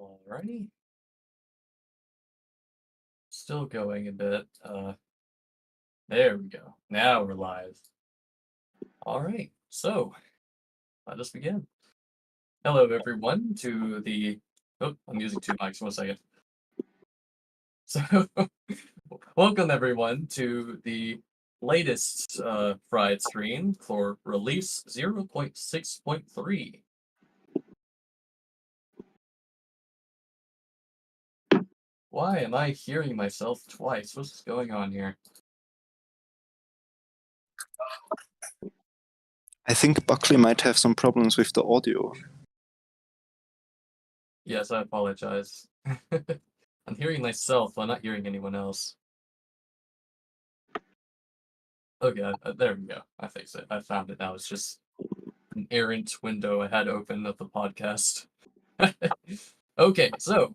Alrighty. Still going a bit. There we go. Now we're live. Alright, so let us begin. Hello everyone to the I'm using two mics, 1 second. So welcome everyone to the latest fried stream for release 0.6.3. Why am I hearing myself twice? What's going on here? I think Buckley might have some problems with the audio. Yes, I apologize. I'm hearing myself while not hearing anyone else. Okay, there we go. I fixed it. I found it now. It's just an errant window I had open of the podcast. Okay, so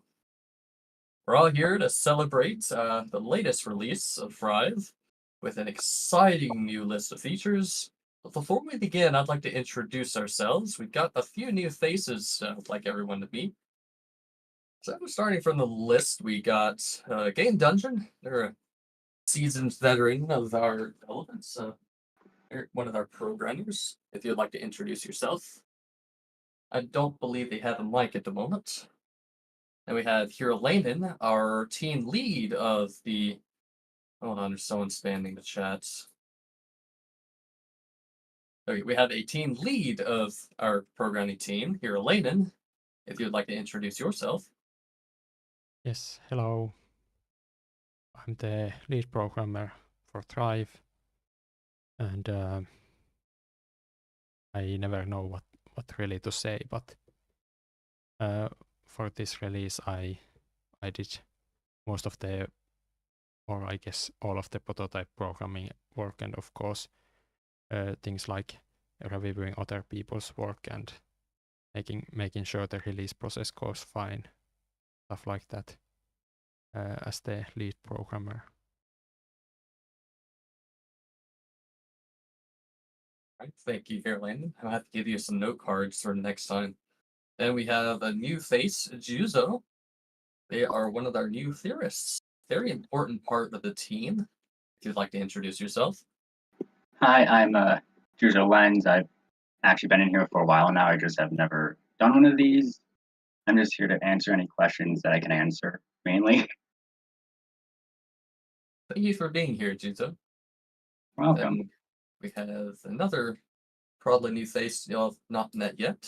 we're all here to celebrate the latest release of Thrive with an exciting new list of features. But before we begin, I'd like to introduce ourselves. We've got a few new faces I'd like everyone to meet. So starting from the list, we got Game Dungeon. They're a seasoned veteran of our development, so they're one of our programmers. If you'd like to introduce yourself. I don't believe they have a mic at the moment. Then we have Hero Layman, our team lead of the. Hold on, there's someone spamming the chat. Okay, we have a team lead of our programming team, Hero Layman. If you'd like to introduce yourself. Yes, hello. I'm the lead programmer for Thrive, and I never know what really to say, but for this release I did most of the, or I guess all of the prototype programming work, and of course things like reviewing other people's work and making sure the release process goes fine, stuff like that, as the lead programmer. Right, thank you, Hero Layman. I'll have to give you some note cards for next time. Then we have a new face, Juzo. They are one of our new theorists. Very important part of the team. If you'd like to introduce yourself. Hi, I'm Juzo Lens. I've actually been in here for a while now. I just have never done one of these. I'm just here to answer any questions that I can answer, mainly. Thank you for being here, Juzo. Welcome. Then we have another probably new face you'll have not met yet.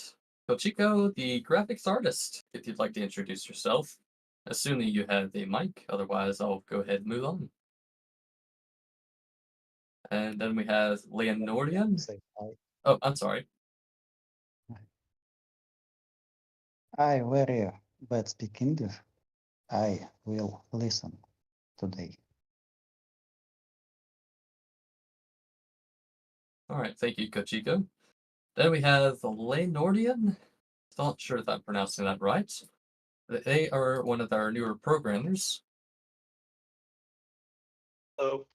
Kochiko, the graphics artist. If you'd like to introduce yourself. Assuming you have a mic, otherwise I'll go ahead and move on. And then we have Leonorian. Oh, I'm sorry. I very bad speak English. I will listen today. All right, thank you, Kochiko. Then we have Leonorian. Not sure if I'm pronouncing that right. They are one of our newer programmers. So,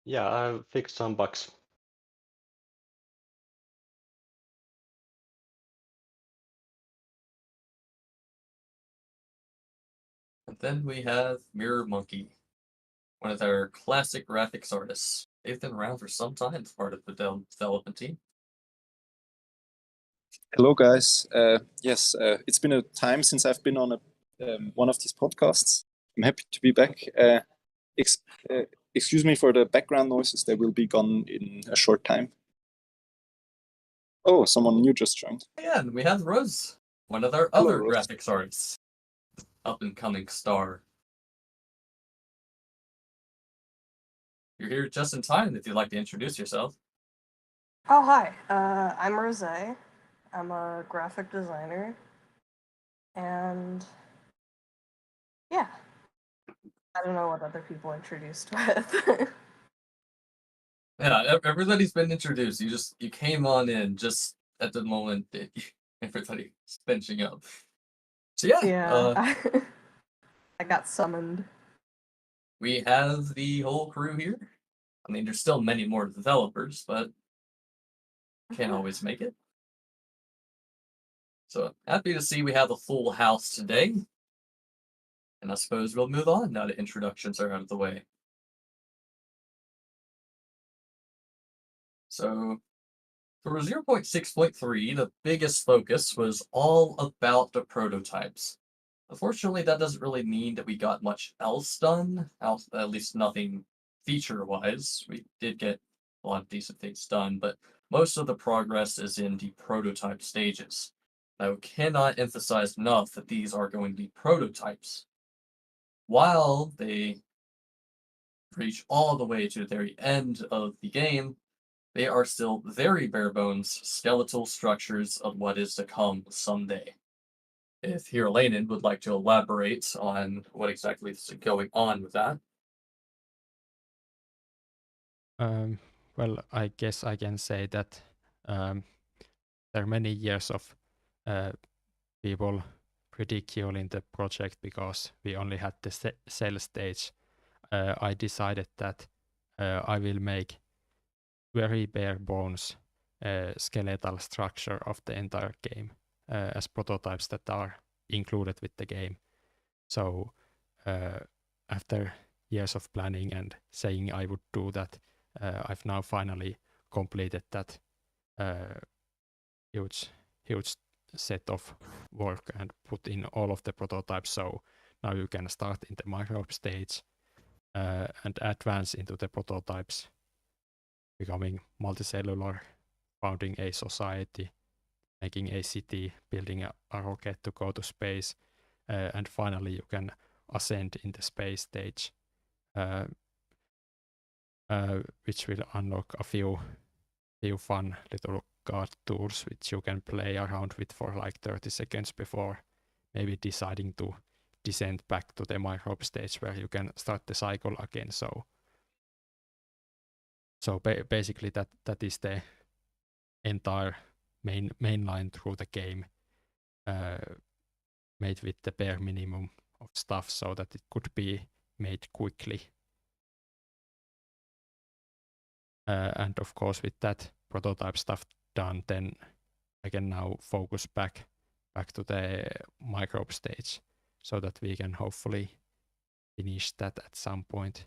yeah, I fixed some bugs. And then we have Mirror Monkey, one of our classic graphics artists. They've been around for some time as part of the development team. Hello, guys. Yes, it's been a time since I've been on one of these podcasts. I'm happy to be back. Excuse me for the background noises. They will be gone in a short time. Oh, someone new just joined. Yeah, and we have Rose, one of our Hello, other Rose. graphics artists. Up-and-coming star. You're here just in time if you'd like to introduce yourself. Oh, hi. I'm Rose. I'm a graphic designer. And yeah, I don't know what other people introduced with. Yeah, everybody's been introduced. You came on in just at the moment that everybody's finishing up. So yeah, Yeah, I got summoned. we have the whole crew here. I mean, there's still many more developers, but can't always make it. So happy to see we have a full house today. And I suppose we'll move on now that introductions are out of the way. So for 0.6.3, the biggest focus was all about the prototypes. Unfortunately, that doesn't really mean that we got much else done, at least nothing feature-wise. We did get a lot of decent things done, but most of the progress is in the prototype stages. I cannot emphasize enough that these are going to be prototypes. While they reach all the way to the very end of the game, they are still very bare bones skeletal structures of what is to come someday. If Hiralainen would like to elaborate on what exactly is going on with that. Well, I guess I can say that there are many years of people ridiculing the project because we only had the cell stage. I decided that I will make very bare bones skeletal structure of the entire game as prototypes that are included with the game. So after years of planning and saying I would do that, I've now finally completed that huge set of work and put in all of the prototypes. So now you can start in the microbe stage and advance into the prototypes, becoming multicellular, founding a society, making a city, building a rocket to go to space, and finally you can ascend in the space stage, which will unlock a few fun little card tours which you can play around with for like 30 seconds before maybe deciding to descend back to the microbe stage where you can start the cycle again. So basically that is the entire main line through the game, made with the bare minimum of stuff so that it could be made quickly. And of course, with that prototype stuff done, then I can now focus back to the microbe stage so that we can hopefully finish that at some point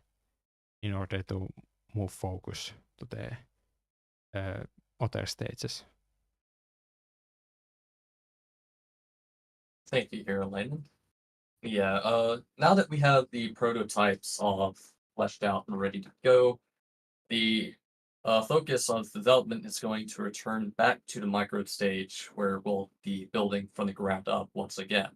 in order to move focus to the other stages. Thank you, Hiralainen. Yeah, now that we have the prototypes all fleshed out and ready to go, the focus of development is going to return back to the microbe stage where we'll be building from the ground up once again.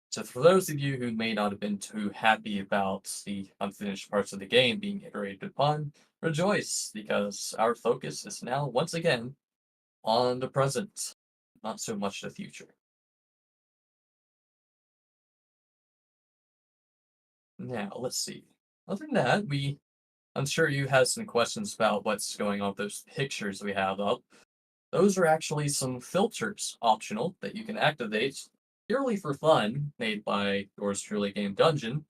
So for those of you who may not have been too happy about the unfinished parts of the game being iterated upon, rejoice, because our focus is now once again on the present, not so much the future. Now, let's see. Other than that, I'm sure you have some questions about what's going on with those pictures we have up. Those are actually some filters, optional, that you can activate purely for fun, made by yours truly Game Dungeon.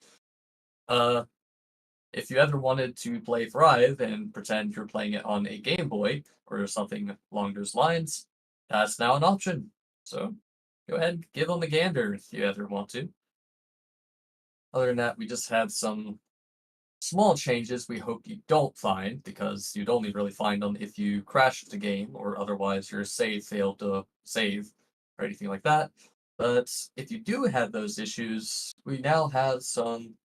If you ever wanted to play Thrive and pretend you're playing it on a Game Boy or something along those lines, that's now an option. So go ahead and give them a gander if you ever want to. Other than that, we just have some small changes we hope you don't find, because you'd only really find them if you crashed the game or otherwise your save failed to save or anything like that. But if you do have those issues, we now have some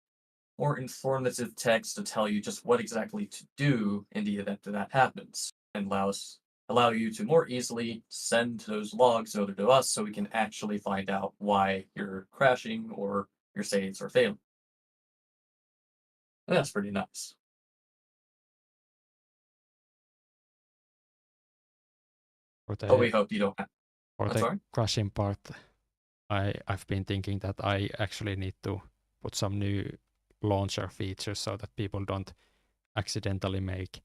more informative text to tell you just what exactly to do in the event that happens, and allow you to more easily send those logs over to us so we can actually find out why you're crashing or your saves are failing. And that's pretty nice. But we hope you don't have. For I'm the sorry? crashing part, I've been thinking that I actually need to put some new launcher features so that people don't accidentally make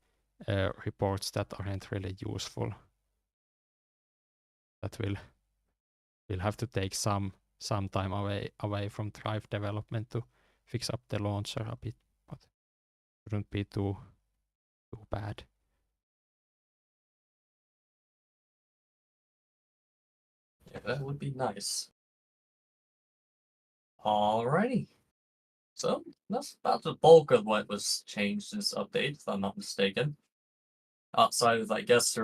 reports that aren't really useful. That will have to take some time away from Thrive development to fix up the launcher a bit, but shouldn't be too bad. Yeah, that would be nice. Alrighty. So that's about the bulk of what was changed in this update, if I'm not mistaken. Outside of, I guess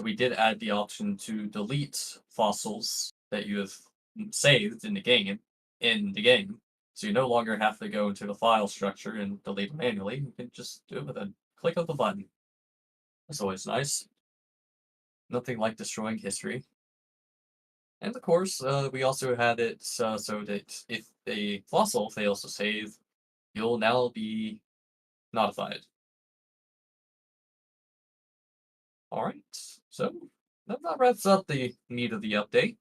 we did add the option to delete fossils that you have saved in the game. So you no longer have to go into the file structure and delete them manually. You can just do it with a click of the button. That's always nice. Nothing like destroying history. And of course, we also had it so that if a fossil fails to save, you'll now be notified. Alright, so that wraps up the meat of the update.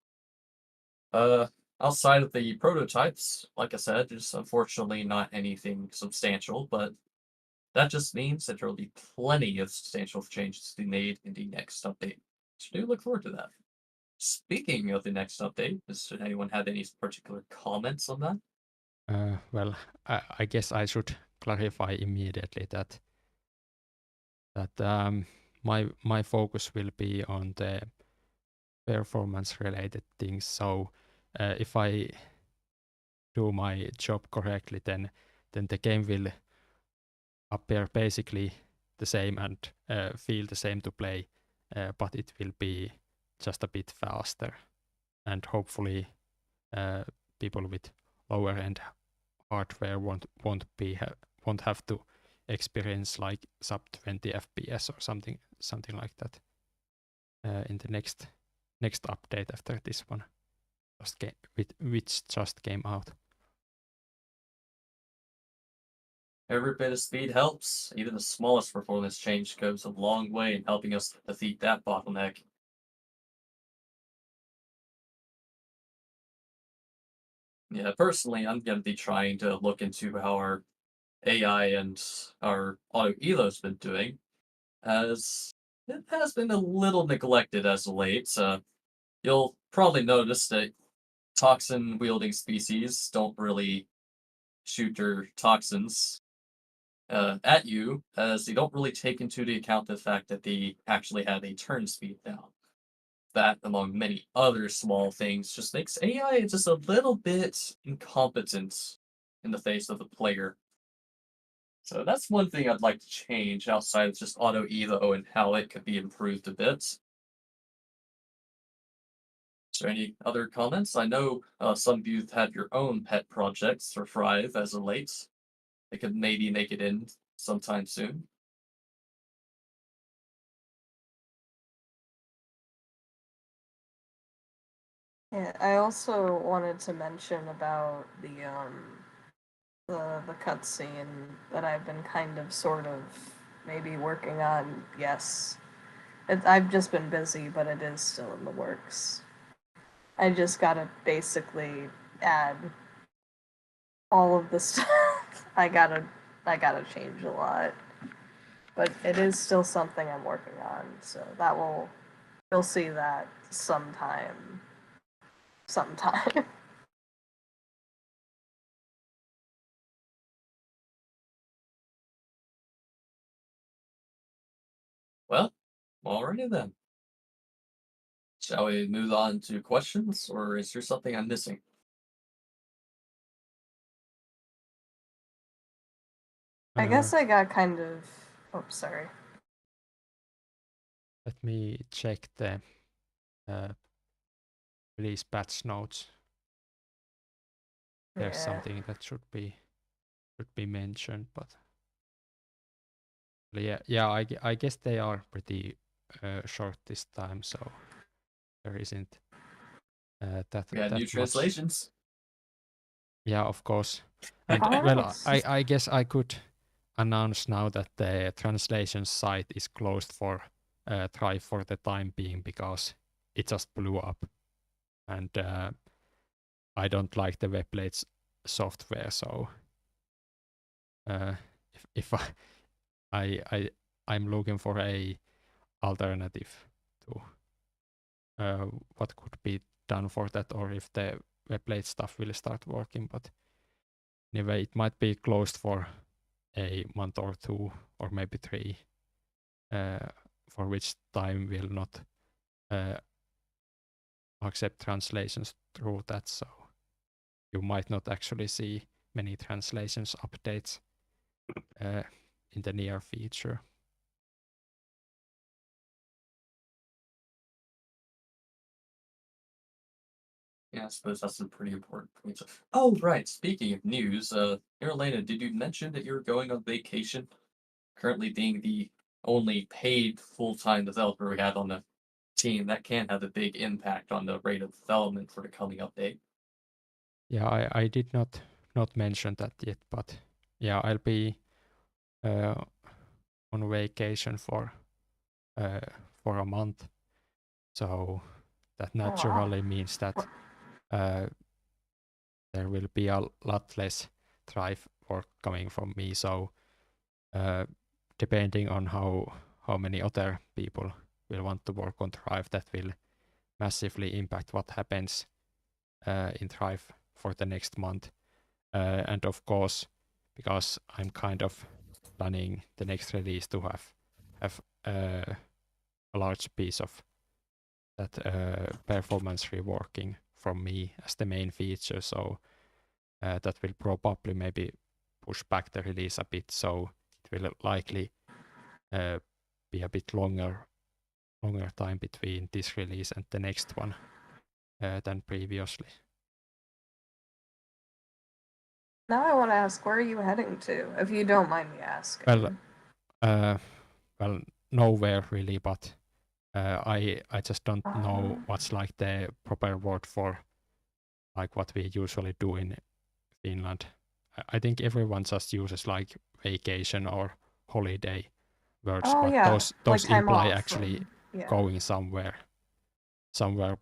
Outside of the prototypes, like I said, there's unfortunately not anything substantial, but that just means that there will be plenty of substantial changes to be made in the next update. So do look forward to that. Speaking of the next update, does anyone have any particular comments on that? Well, I guess I should clarify immediately that my focus will be on the performance related things. So if I do my job correctly, then the game will appear basically the same and feel the same to play, but it will be just a bit faster, and hopefully people with lower end hardware won't have to experience like sub 20 FPS or something like that in the next update after this one which just came out. Every bit of speed helps. Even the smallest performance change goes a long way in helping us defeat that bottleneck. Yeah, personally, I'm going to be trying to look into how our AI and our auto elo's been doing, as it has been a little neglected as of late. You'll probably notice that toxin wielding species don't really shoot their toxins at you, as they don't really take into the account the fact that they actually have a turn speed down. That, among many other small things, just makes AI just a little bit incompetent in the face of the player. So that's one thing I'd like to change outside of just auto evo and how it could be improved a bit. Is there any other comments? I know some of you have your own pet projects or thrive as of late. They could maybe make it in sometime soon. Yeah, I also wanted to mention about the cutscene that I've been kind of sort of maybe working on. Yes. I've just been busy, but it is still in the works. I just gotta basically add all of the stuff. I gotta change a lot. But it is still something I'm working on, so you'll see that sometime. Well, alrighty then. Shall we move on to questions, or is there something I'm missing? I guess I got kind of. Oh, sorry. Let me check the release patch notes. There's Yeah. something that should be mentioned, but yeah, I guess they are pretty short this time, so there isn't that We had new much. translations. Yeah, of course. And Oh, well, nice. I guess I could announce now that the translation site is closed for Thrive for the time being because it just blew up, and I don't like the Webblades software, so if I'm looking for a alternative to what could be done for that, or if the Webblade stuff will start working. But anyway, it might be closed for a month or two, or maybe 3, for which time will not accept translations through that, so you might not actually see many translations updates in the near future. Yeah, I suppose that's a pretty important point. Oh, right. Speaking of news, Elena, did you mention that you're going on vacation? Currently being the only paid full-time developer we have on the team, that can have a big impact on the rate of development for the coming update. Yeah, I did not mention that yet, but yeah, I'll be on vacation for a month, so that wow. naturally means that there will be a lot less Thrive work coming from me. So depending on how many other people will want to work on Thrive, that will massively impact what happens in Thrive for the next month. And of course, because I'm kind of planning the next release to have a large piece of that performance reworking from me as the main feature, so that will probably maybe push back the release a bit, so it will likely be a bit longer time between this release and the next one than previously. Now I want to ask, where are you heading to, if you don't mind me asking? Well, nowhere really, but I just don't know what's like the proper word for like what we usually do in Finland. I think everyone just uses like vacation or holiday words, Oh, but yeah, those like time imply off actually and- yeah. going somewhere.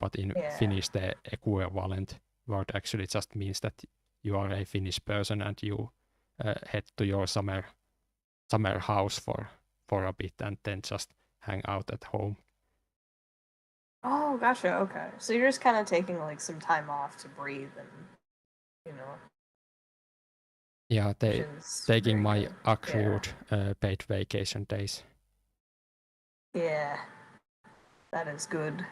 But in Yeah. Finnish the equivalent word actually just means that you are a Finnish person and you head to your summer house for a bit and then just hang out at home. Oh, gotcha. Okay, so you're just kind of taking like some time off to breathe and, you know. Yeah, which is taking very my good. accrued paid vacation days. Yeah, that is good.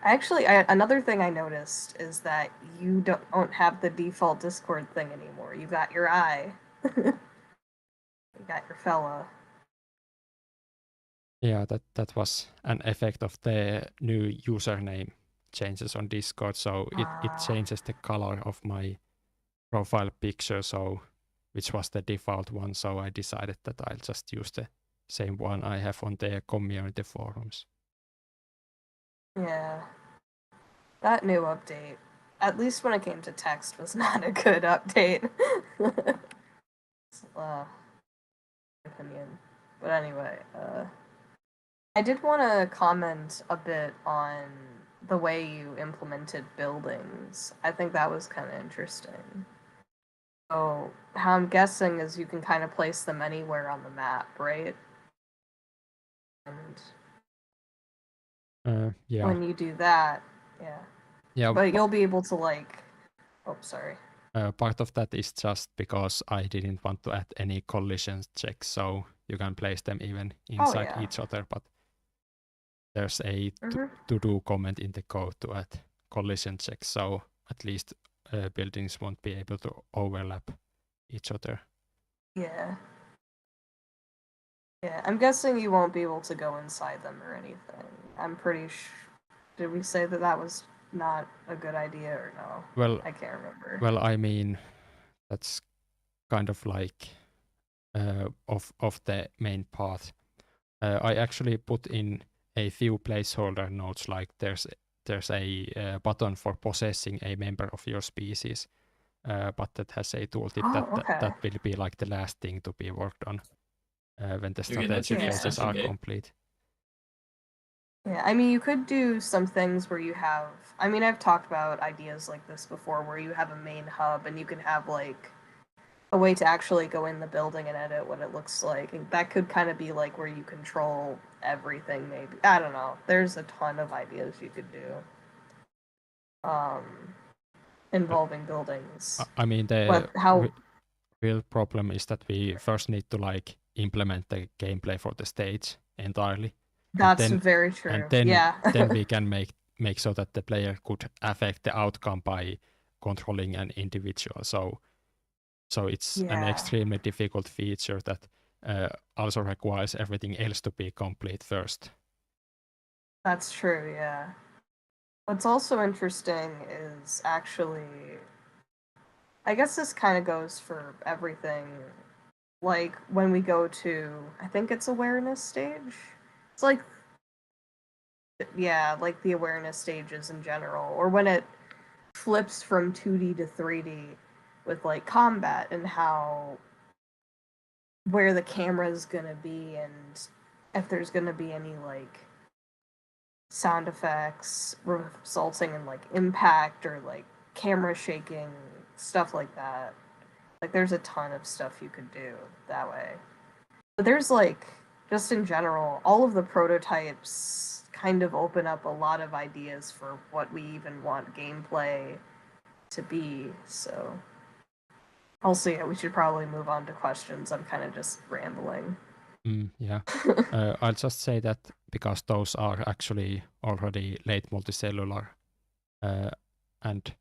Actually, another thing I noticed is that you don't have the default Discord thing anymore. You got your eye. You got your fella. Yeah, that was an effect of the new username changes on Discord. So it changes the color of my profile picture, so which was the default one. So I decided that I'll just use the same one I have on the community forums. Yeah. That new update, at least when it came to text, was not a good update. Opinion. But anyway, I did want to comment a bit on the way you implemented buildings. I think that was kind of interesting. So, how I'm guessing is you can kind of place them anywhere on the map, right? And Yeah. when you do that, Yeah. But you'll be able to like, oh, sorry. Part of that is just because I didn't want to add any collision checks, so you can place them even inside each other, but there's a to-do comment in the code to add collision checks, so at least buildings won't be able to overlap each other. Yeah. Yeah, I'm guessing you won't be able to go inside them or anything. I'm pretty did we say that was not a good idea or no? Well, I can't remember. Well, I mean, that's kind of like of the main path. I actually put in a few placeholder notes, like there's a button for possessing a member of your species, but that has a tooltip that will be like the last thing to be worked on when the strategy phases are complete. Yeah, I mean, you could do some things where you have, I mean, I've talked about ideas like this before, where you have a main hub and you can have like a way to actually go in the building and edit what it looks like. And that could kind of be like where you control everything, maybe. I don't know. There's a ton of ideas you could do involving buildings. I mean, the real problem is that we first need to like implement the gameplay for the stage entirely. That's very true. And then we can make make so that the player could affect the outcome by controlling an individual. So it's an Yeah. extremely difficult feature that also requires everything else to be complete first. That's true, yeah. What's also interesting is actually, I guess this kind of goes for everything. Like when we go to, I think it's awareness stage. It's like, yeah, like the awareness stages in general, or when it flips from 2D to 3D with like combat and how where the camera's gonna be and if there's gonna be any like sound effects resulting in like impact or like camera shaking, stuff like that. Like there's a ton of stuff you could do that way. But there's like, just in general, all of the prototypes kind of open up a lot of ideas for what we even want gameplay to be. So also, yeah, we should probably move on to questions. I'm kind of just rambling. Yeah. I'll just say that because those are actually already late multicellular and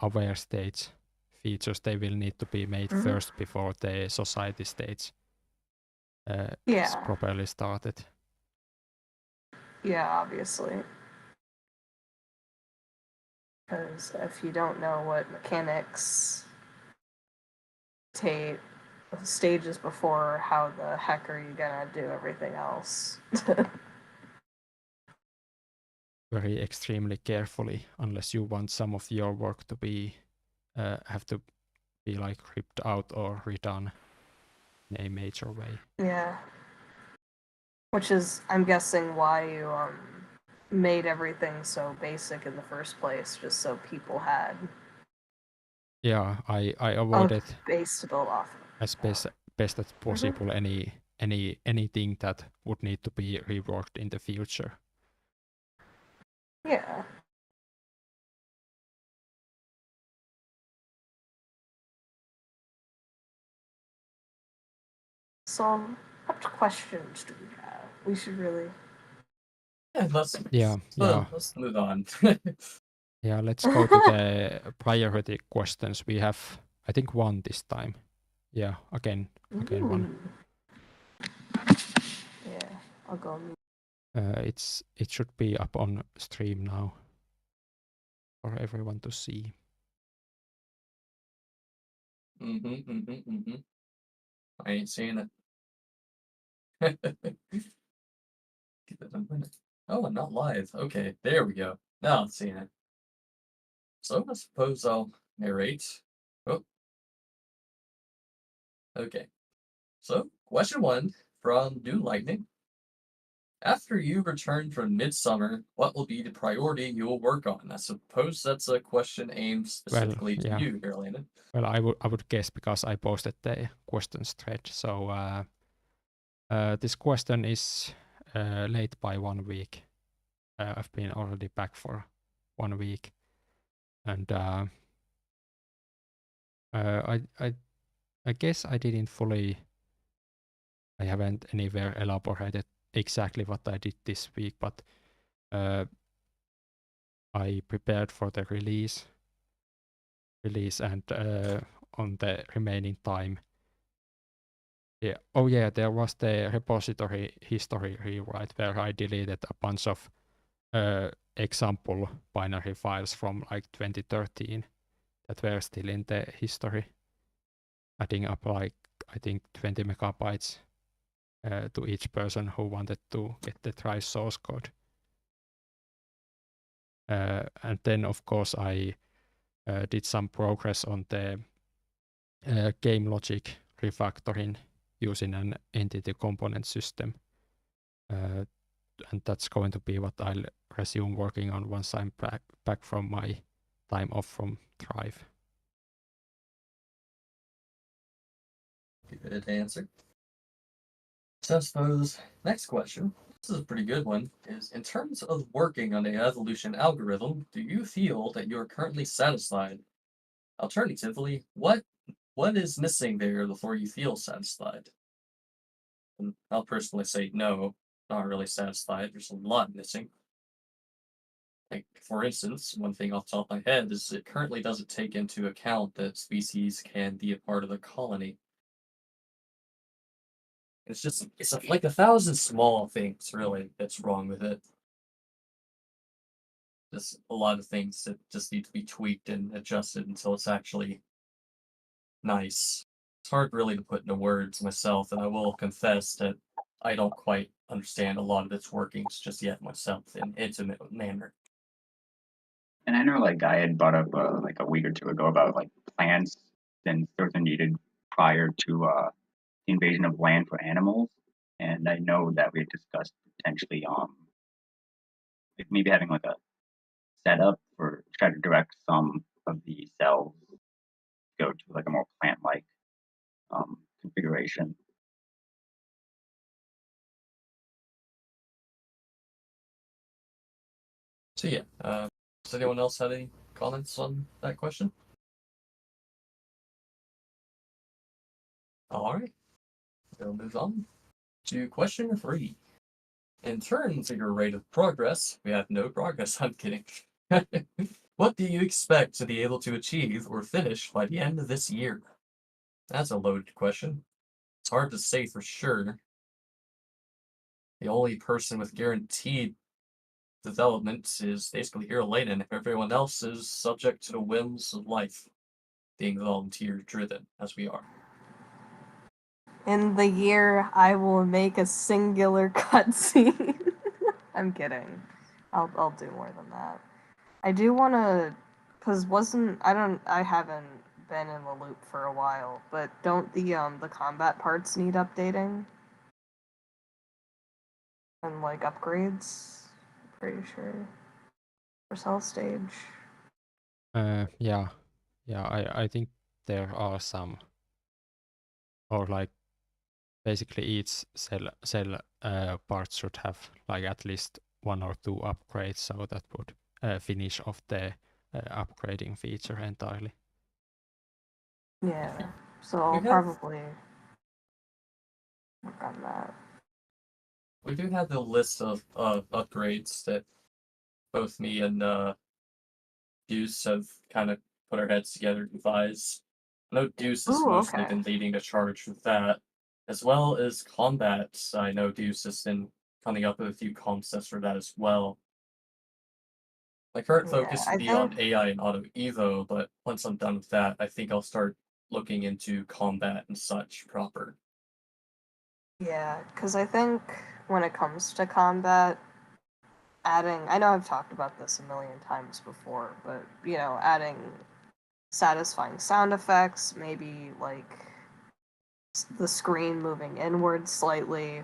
aware stage features, they will need to be made first before the society stage is Yeah. properly started. Yeah, obviously. Because if you don't know what mechanics take stages before, how the heck are you gonna do everything else? Very extremely carefully, unless you want some of your work to be have to be like ripped out or redone in a major way. Yeah. Which is, I'm guessing, why you made everything so basic in the first place, just so people had Yeah, I a avoided base to build off of. as best as possible anything that would need to be reworked in the future. Yeah. So, what questions do we have? We should really. Yeah, let's move on. Yeah, let's go to the priority questions. We have, I think, one this time. Yeah, again one. Yeah, I'll go. It should be up on stream now for everyone to see. I ain't seeing it. Give it a minute. Oh, not live. Okay, there we go. Now I'm seeing it. So I suppose I'll narrate. Oh. Okay. So, question 1 from New Lightning. After you return from Midsummer, what will be the priority you will work on? I suppose that's a question aimed specifically to you here, Landon. Well, I would guess because I posted the questions thread. So this question is late by 1 week. I've been already back for 1 week, and I guess I didn't fully. I haven't anywhere elaborated exactly what I did this week, but I prepared for the release and on the remaining time. Yeah. Oh yeah, there was the repository history rewrite where I deleted a bunch of example binary files from like 2013 that were still in the history, adding up like I think 20 megabytes to each person who wanted to get the dry source code. And then of course I did some progress on the game logic refactoring using an entity component system. And that's going to be what I'll resume working on once I'm back from my time off from Thrive. Good answer. So I suppose next question, this is a pretty good one, is in terms of working on the evolution algorithm, do you feel that you're currently satisfied? Alternatively, what is missing there before you feel satisfied? And I'll personally say no, not really satisfied. There's a lot missing. Like, for instance, one thing off the top of my head is it currently doesn't take into account that species can be a part of the colony. It's like 1,000 small things, really, that's wrong with it. Just a lot of things that just need to be tweaked and adjusted until it's actually nice. It's hard really to put into words myself, and I will confess that I don't quite understand a lot of its workings just yet myself in intimate manner. And I know like I had brought up like a week or two ago about like plants and things are needed prior to the invasion of land for animals. And I know that we had discussed potentially like maybe having like a setup for try to direct some of the cells to go to like a more plant-like configuration. So yeah, does anyone else have any comments on that question? Alright, we'll move on to question 3. In terms of your rate of progress, we have no progress, I'm kidding. What do you expect to be able to achieve or finish by the end of this year? That's a loaded question. It's hard to say for sure. The only person with guaranteed development is basically Hero Layden. Everyone else is subject to the whims of life, being volunteer driven as we are. In the year, I will make a singular cutscene. I'm kidding. I'll do more than that. I do want to, cause I haven't been in the loop for a while, but don't the combat parts need updating? And like upgrades? I'm pretty sure. For cell stage. Yeah, I think there are some, or like basically each cell part should have like at least 1 or 2 upgrades, so that would finish off the upgrading feature entirely. Yeah. So I'll probably work on that. We do have the list of upgrades that both me and Deuce have kind of put our heads together to devise. I know Deuce has Ooh, mostly okay. been leading the charge with that, as well as combat. I know Deuce has been coming up with a few concepts for that as well. My current focus Yeah, will I be on think AI and Auto Evo, but once I'm done with that, I think I'll start looking into combat and such proper. yeah, because I think when it comes to combat, I know I've talked about this a million times before, but adding satisfying sound effects, maybe like the screen moving inward slightly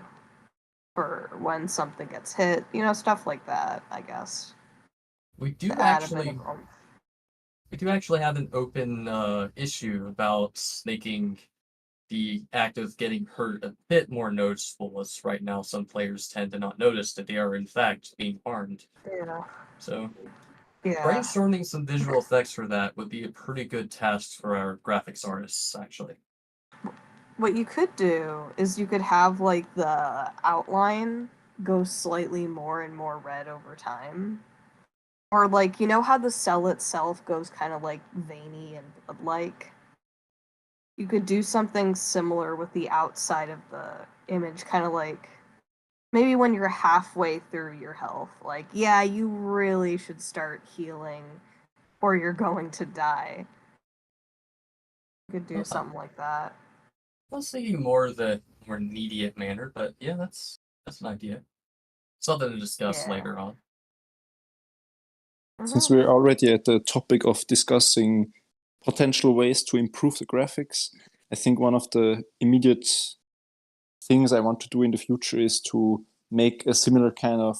for when something gets hit, stuff like that, I guess. We do To add a bit actually of oomph. we do actually have an open issue about making the act of getting hurt a bit more noticeable, as right now some players tend to not notice that they are in fact being harmed. Yeah. So Yeah. brainstorming some visual effects for that would be a pretty good task for our graphics artists, actually. What you could do is you could have like the outline go slightly more and more red over time. Or like, how the cell itself goes kind of like veiny and blood-like? You could do something similar with the outside of the image, kind of like maybe when you're halfway through your health. Like, yeah, you really should start healing or you're going to die. You could do something like that. I was thinking more the more immediate manner, but yeah, that's an idea. Something to discuss Yeah. later on. Since we're already at the topic of discussing potential ways to improve the graphics, I think one of the immediate things I want to do in the future is to make a similar kind of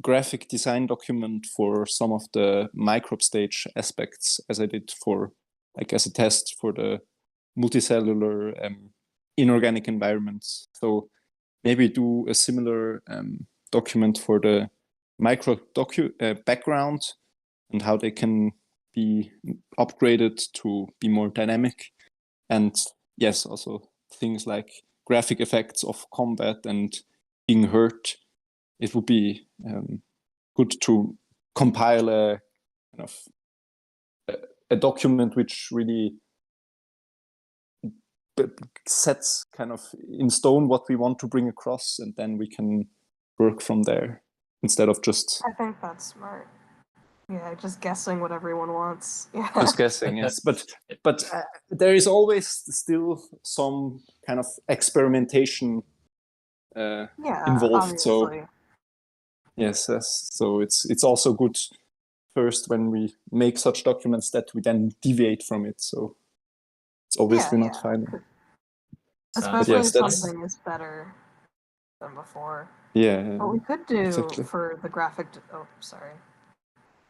graphic design document for some of the microbe stage aspects, as I did for, like, as a test for the multicellular inorganic environments. So maybe do a similar document for the micro background and how they can be upgraded to be more dynamic. And yes, also things like graphic effects of combat and being hurt. It would be good to compile a kind of a document which really sets kind of in stone what we want to bring across, and then we can work from there instead of just I think that's smart. Yeah, just guessing what everyone wants. Yeah. just guessing. Yes, but there is always still some kind of experimentation Yeah, involved. So obviously. yes, so it's also good first when we make such documents that we then deviate from it. So it's obviously not final. Sounds Especially yes, if that's- something is better than before. Yeah, What we could do exactly. for the graphic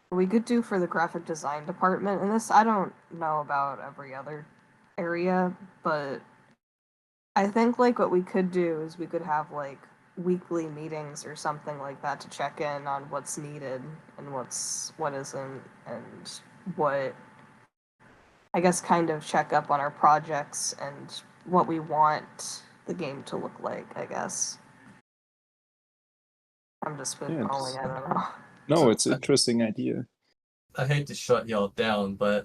what we could do for the graphic design department, and this I don't know about every other area, but I think like what we could do is we could have like weekly meetings or something like that to check in on what's needed and what isn't, and what, I guess, kind of check up on our projects and what we want the game to look like, I guess. I'm just spitballing, I don't know. No, it's an interesting idea. I hate to shut y'all down, but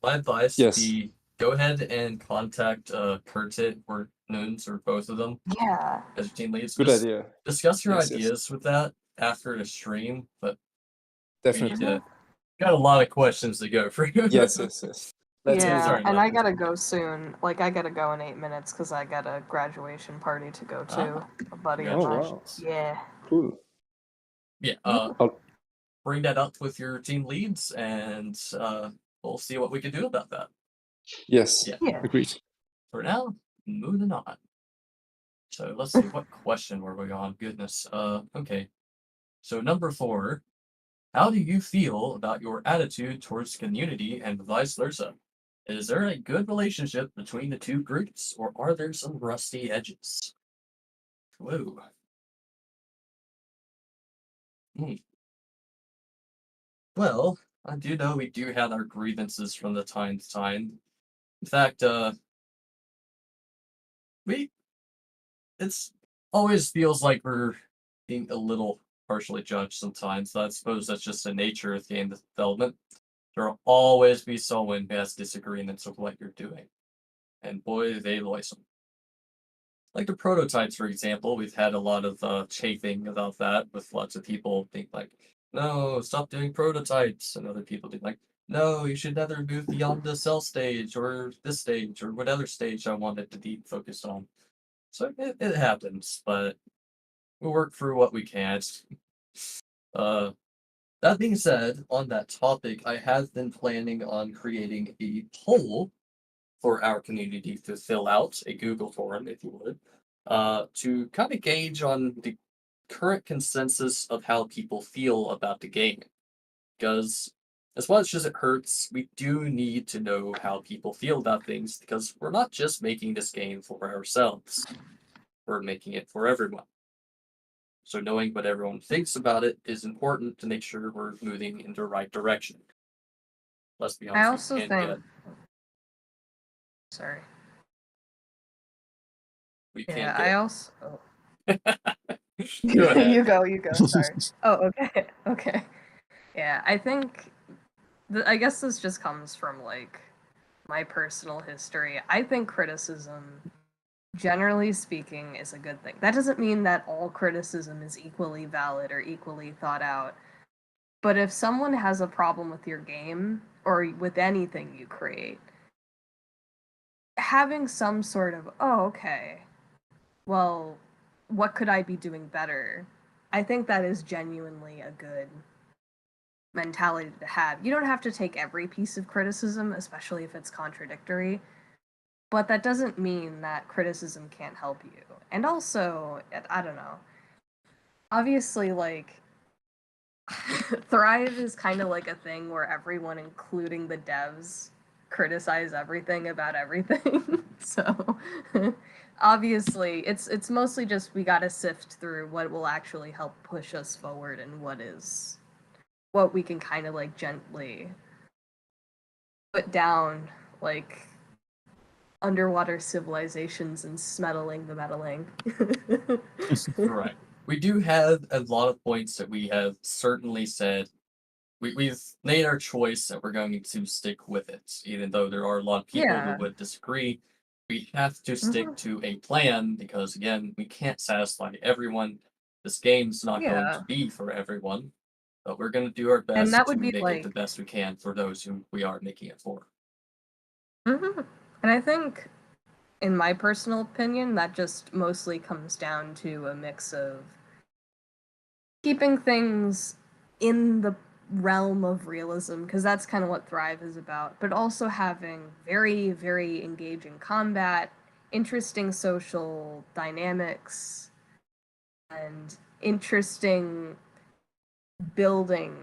my advice Yes. would be go ahead and contact Kurtit or Nunes or both of them Yeah. as your team leads. Good Just idea. discuss your Yes, yes. ideas with that after the stream, but Definitely. we got a lot of questions to go through. Yes. Let's move Yeah, Sorry, and no. I gotta go soon. Like, I gotta go in 8 minutes because I got a graduation party to go to. Ah, A buddy of Oh, mine. wow. Yeah. Cool. Yeah, I'll- bring that up with your team leads, and we'll see what we can do about that. Yes. Yeah. Agreed. For now, moving on. So let's see, what question were we on? Goodness. Okay. So number 4, how do you feel about your attitude towards community and vice versa? Is there a good relationship between the two groups, or are there some rusty edges? Whoa. Well, I do know we do have our grievances from the time to time. In fact, it's always feels like we're being a little partially judged sometimes. So I suppose that's just the nature of game development. There will always be someone who has disagreements with what you're doing. And boy, they voice them. Like the prototypes, for example, we've had a lot of chafing about that, with lots of people being like, no, stop doing prototypes. And other people being like, no, you should never move beyond the cell stage or this stage or whatever stage I want it to be focused on. So it happens, but we work through what we can. That being said, on that topic, I have been planning on creating a poll for our community to fill out, a Google form, if you would, to kind of gauge on the current consensus of how people feel about the game. Because as much as it hurts, we do need to know how people feel about things, because we're not just making this game for ourselves. We're making it for everyone. So knowing what everyone thinks about it is important to make sure we're moving in the right direction. Let's be honest, I also we can't think. get Sorry. we Yeah, can't I get also. Go ahead. You go. Sorry. Oh, okay. Okay. Yeah, I think. I guess this just comes from like my personal history. I think criticism, generally speaking, is a good thing. That doesn't mean that all criticism is equally valid or equally thought out. But if someone has a problem with your game or with anything you create, having some sort of, oh, okay, well, what could I be doing better? I think that is genuinely a good mentality to have. You don't have to take every piece of criticism, especially if it's contradictory, but that doesn't mean that criticism can't help you. And also, I don't know. Obviously, like, Thrive is kind of like a thing where everyone, including the devs, criticize everything about everything. So obviously it's mostly just we gotta sift through what will actually help push us forward and what we can kind of like gently put down, like underwater civilizations and smeddling the meddling. Right. we do have a lot of points that we have certainly said we've made our choice and we're going to stick with it, even though there are a lot of people who Yeah. would disagree. We have to stick Mhm. to a plan because, again, we can't satisfy everyone. This game's not going to Yeah. be for everyone, but we're going to do our And best that to would be make it the like, best we can for those who we are making it for. and I think, in my personal opinion, that just mostly comes down to a mix of keeping things in the realm of realism, because that's kind of what Thrive is about, but also having very, very engaging combat, interesting social dynamics, and interesting building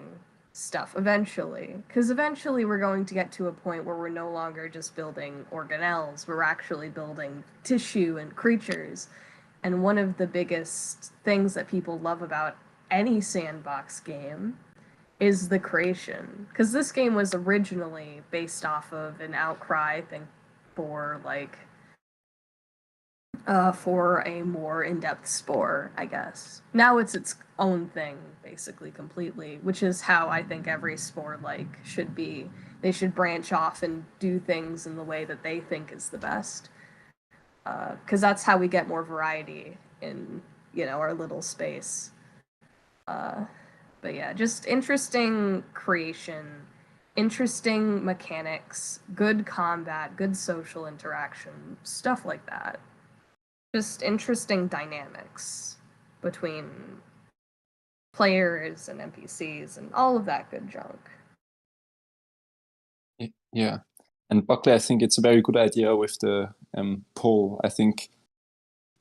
stuff eventually. Because eventually we're going to get to a point where we're no longer just building organelles, we're actually building tissue and creatures. And one of the biggest things that people love about any sandbox game is the creation. Because this game was originally based off of an outcry, I think, for like for a more in-depth Spore, I guess. Now it's its own thing, basically, completely, which is how I think every Spore like should be. They should branch off and do things in the way that they think is the best, because that's how we get more variety in our little space. But yeah, just interesting creation, interesting mechanics, good combat, good social interaction, stuff like that. Just interesting dynamics between players and NPCs and all of that good junk. Yeah. And Buckley, I think it's a very good idea with the poll. I think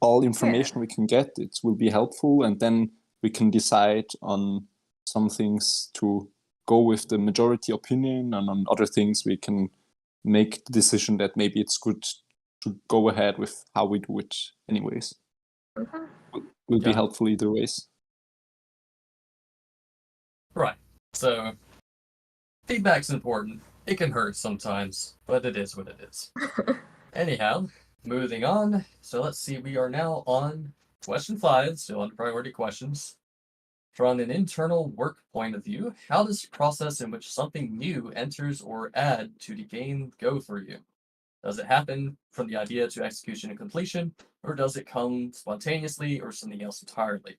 all information we can get, it will be helpful, and then we can decide on some things to go with the majority opinion, and on other things we can make the decision that maybe it's good to go ahead with how we do it anyways. Will be Yeah. helpful either ways. Right. So, feedback's important. It can hurt sometimes, but it is what it is. Anyhow, moving on. So let's see, we are now on question 5, still on priority questions. From an internal work point of view, how does the process in which something new enters or add to the game go for you? Does it happen from the idea to execution and completion, or does it come spontaneously or something else entirely?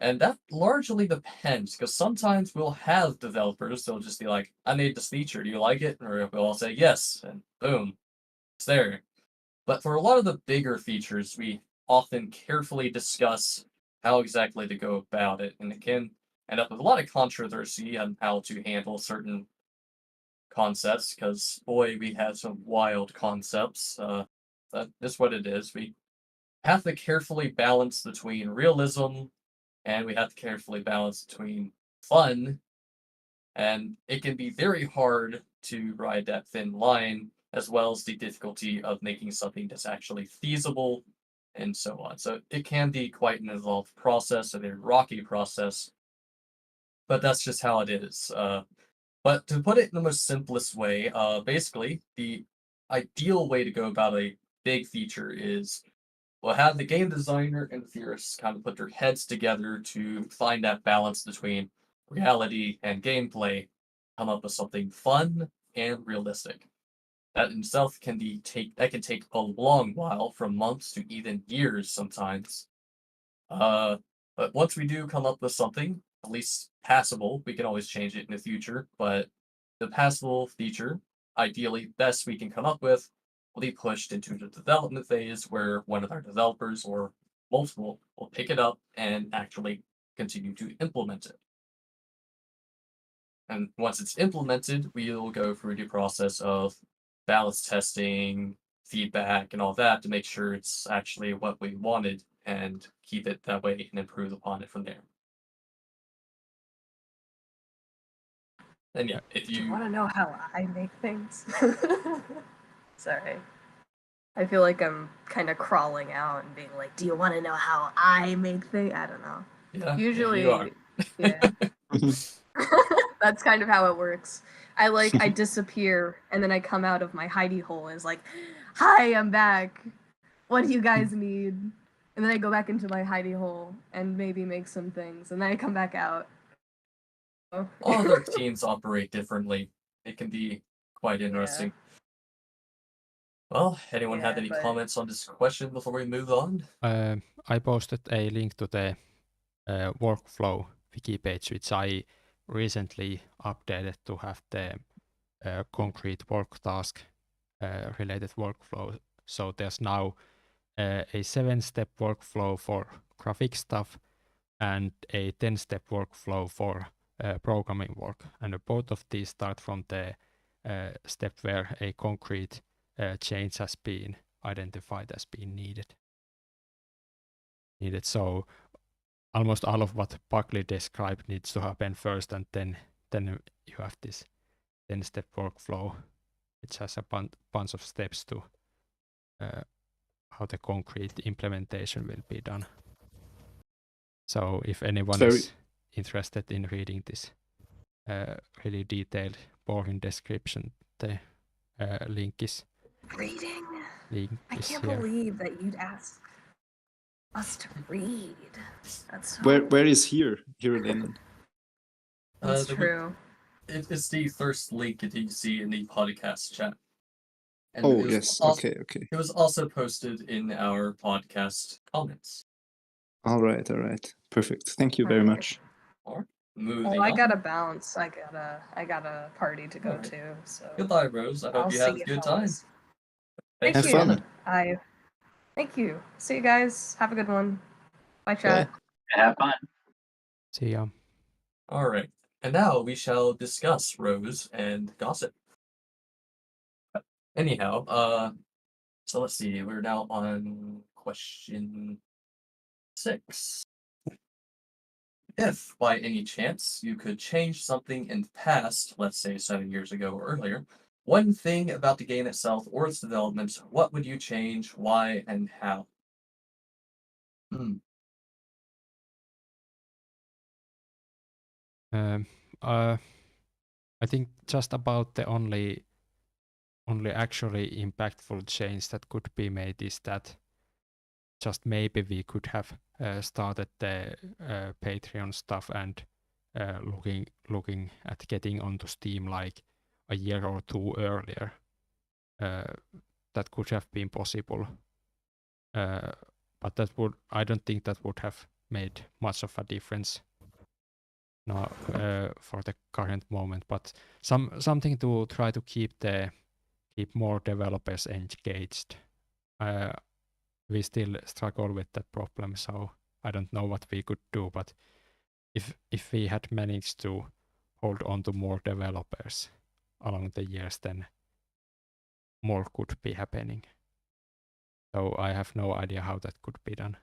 And that largely depends, because sometimes we'll have developers, they'll just be like, I made this feature, do you like it? Or we'll all say yes, and boom, it's there. But for a lot of the bigger features, we often carefully discuss how exactly to go about it, and it can end up with a lot of controversy on how to handle certain concepts, because boy, we have some wild concepts. That is what it is. We have to carefully balance between realism, and we have to carefully balance between fun, and it can be very hard to ride that thin line, as well as the difficulty of making something that's actually feasible, and so on. So it can be quite an involved process, a very rocky process, but that's just how it is. But to put it in the most simplest way, basically, the ideal way to go about a big feature is we'll have the game designer and the theorists kind of put their heads together to find that balance between reality and gameplay, come up with something fun and realistic. That itself can can take a long while, from months to even years sometimes. But once we do come up with something, at least passable, we can always change it in the future, but the passable feature, ideally best we can come up with, will be pushed into the development phase where one of our developers or multiple will pick it up and actually continue to implement it. And once it's implemented, we'll go through the process of balance testing, feedback, and all that to make sure it's actually what we wanted and keep it that way and improve upon it from there. And yeah, if Do you you want to know how I make things? Sorry. I feel like I'm kind of crawling out and being like, do you want to know how I make things? I don't know. yeah, Usually, you are. yeah. That's kind of how it works. I disappear and then I come out of my hidey hole and it's like, hi, I'm back. What do you guys need? and then I go back into my hidey hole and maybe make some things, and then I come back out. All their teams operate differently. It can be quite interesting. Well, anyone have Yeah, any but- comments on this question before we move on? I posted a link to the workflow wiki page, which I recently updated to have the concrete work task related workflow. So there's now a 7-step workflow for graphic stuff and a 10-step workflow for programming work. And both of these start from the step where a concrete change has been identified as being needed. So almost all of what Buckley described needs to happen first, and then you have this 10-step workflow, which has a bunch of steps to how the concrete implementation will be done. So if anyone is interested in reading this really detailed, boring description, the link is Reading. I can't here. believe that you'd ask us to read. That's so Where is here in England? That's true. It's the first link that you see in the podcast chat. And Oh, it was yes. also, Okay. It was also posted in our podcast comments. All right. Perfect. Thank you very much. Or moving Oh, I on. gotta bounce. I got a party to go Alright. to. So Goodbye, Rose. I hope I'll you see have a you good time. fellas. Thanks Have for fun. coming. Thank you. See you guys. Have a good one. Bye, chat. Have fun. See ya. All right. And now we shall discuss Rose and gossip. Anyhow, so let's see. We're now on question 6. If, by any chance, you could change something in the past, let's say 7 years ago or earlier, one thing about the game itself or its development, what would you change, why, and how? I think just about the only actually impactful change that could be made is that just maybe we could have started the Patreon stuff and looking at getting onto Steam like a year or two earlier. That could have been possible, but I don't think that would have made much of a difference now for the current moment. But something to try to keep more developers engaged. We still struggle with that problem, so I don't know what we could do. But if we had managed to hold on to more developers along the years, then more could be happening. So I have no idea how that could be done.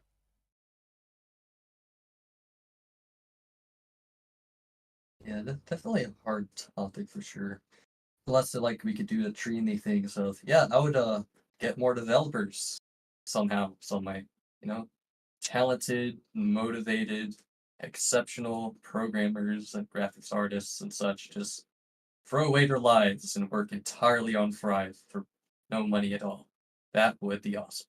Yeah, that's definitely a hard topic for sure. Unless like we could do the dreamy things of I would get more developers somehow, some way, talented, motivated, exceptional programmers and graphics artists and such just throw away their lives and work entirely on Thrive for no money at all. That would be awesome.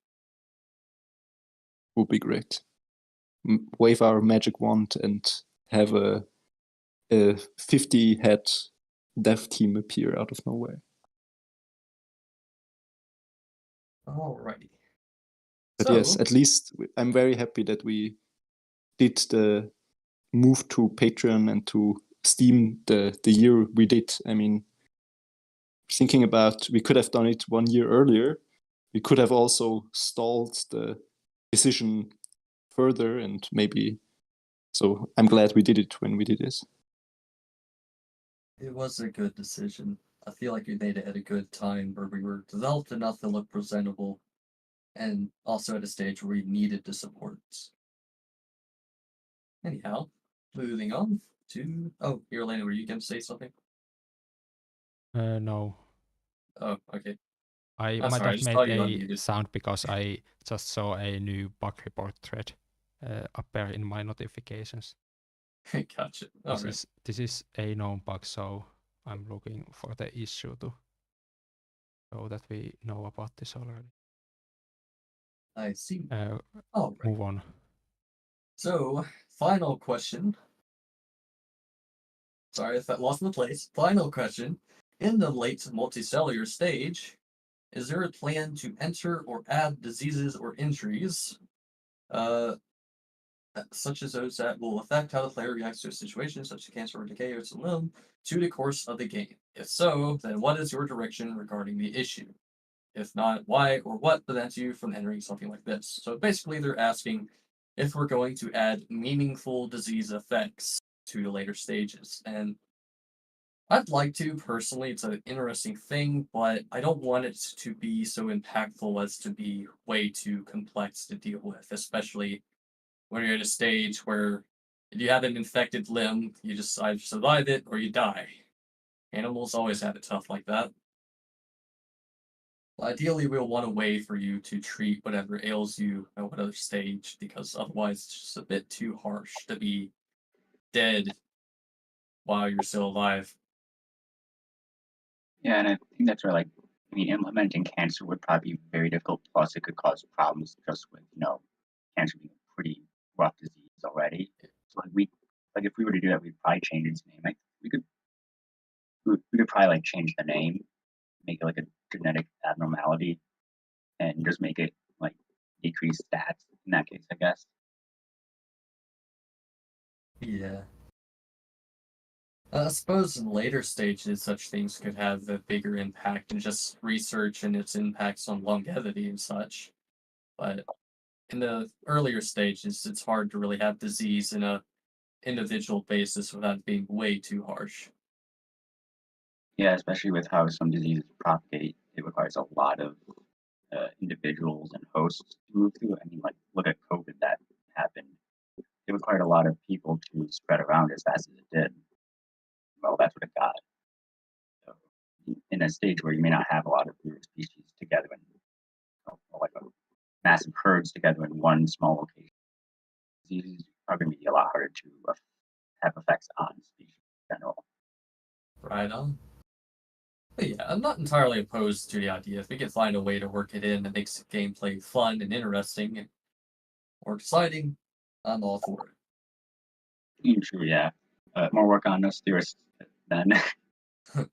Would be great. Wave our magic wand and have a 50-head dev team appear out of nowhere. Alrighty. But yes, at least I'm very happy that we did the move to Patreon and to Steam the year we did. I mean, thinking about we could have done it 1 year earlier. We could have also stalled the decision further and maybe. So I'm glad we did it when we did it. It was a good decision. I feel like we made it at a good time where we were developed enough to look presentable and also at a stage where we needed the support. Anyhow, moving on to here, Elena, were you going to say something? No. Oh, okay. I That's might alright, have just made thought you a unmuted. sound because I just saw a new bug report thread appear in my notifications. Gotcha. Alright. This is a known bug, so I'm looking for the issue so that we know about this already. I see. Uh, All right. move on. So, final question. Sorry if that lost my place. Final question. In the late multicellular stage, is there a plan to enter or add diseases or injuries, uh, such as those that will affect how the player reacts to a situation, such as cancer or decay or some limb, to the course of the game? If so, then what is your direction regarding the issue? If not, why or what prevents you from entering something like this? So basically, they're asking if we're going to add meaningful disease effects to the later stages. And I'd like to personally, it's an interesting thing, but I don't want it to be so impactful as to be way too complex to deal with, especially when you're at a stage where if you have an infected limb, you just either survive it or you die. Animals always have it tough like that. Ideally, we'll want a way for you to treat whatever ails you at whatever stage, because otherwise it's just a bit too harsh to be dead while you're still alive. Yeah, and I think that's where implementing cancer would probably be very difficult. Plus, it could cause problems just with cancer being a pretty rough disease already. So if we were to do that, we'd probably change its name. We could probably change the name, make it like a genetic abnormality, and just make it decrease stats in that case, I guess. Yeah. I suppose in later stages, such things could have a bigger impact than just research and its impacts on longevity and such. But in the earlier stages, it's hard to really have disease in a individual basis without it being way too harsh. Yeah, especially with how some diseases propagate, it requires a lot of individuals and hosts to move through. I mean, look at COVID that happened. It required a lot of people to spread around as fast as it did. Well, that's what it got. So, in a stage where you may not have a lot of group species together in like a massive herds together in one small location, diseases are going to be a lot harder to have effects on species in general. Right on. But yeah, I'm not entirely opposed to the idea. If we can find a way to work it in that makes the gameplay fun and interesting or exciting, I'm all for True, yeah. More work on those theorists then. it.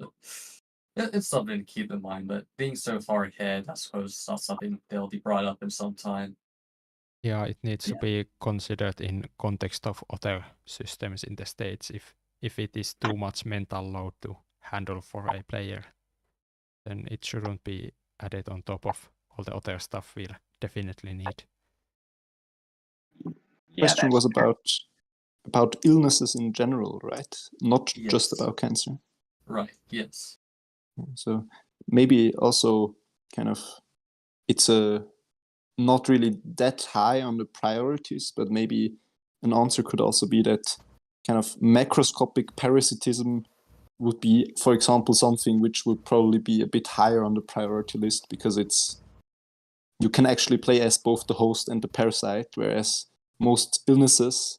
It's something to keep in mind, but being so far ahead, I suppose it's not something they'll be brought up in some time. Yeah, it needs to Yeah. be considered in context of other systems in the stage. If it is too much mental load to handle for a player, then it shouldn't be added on top of all the other stuff we'll definitely need. Yeah, Question was about illnesses in general, right? Not just Yes. about cancer. Right, yes. So maybe also kind of it's not really that high on the priorities, but maybe an answer could also be that kind of macroscopic parasitism would be, for example, something which would probably be a bit higher on the priority list because you can actually play as both the host and the parasite, whereas most illnesses,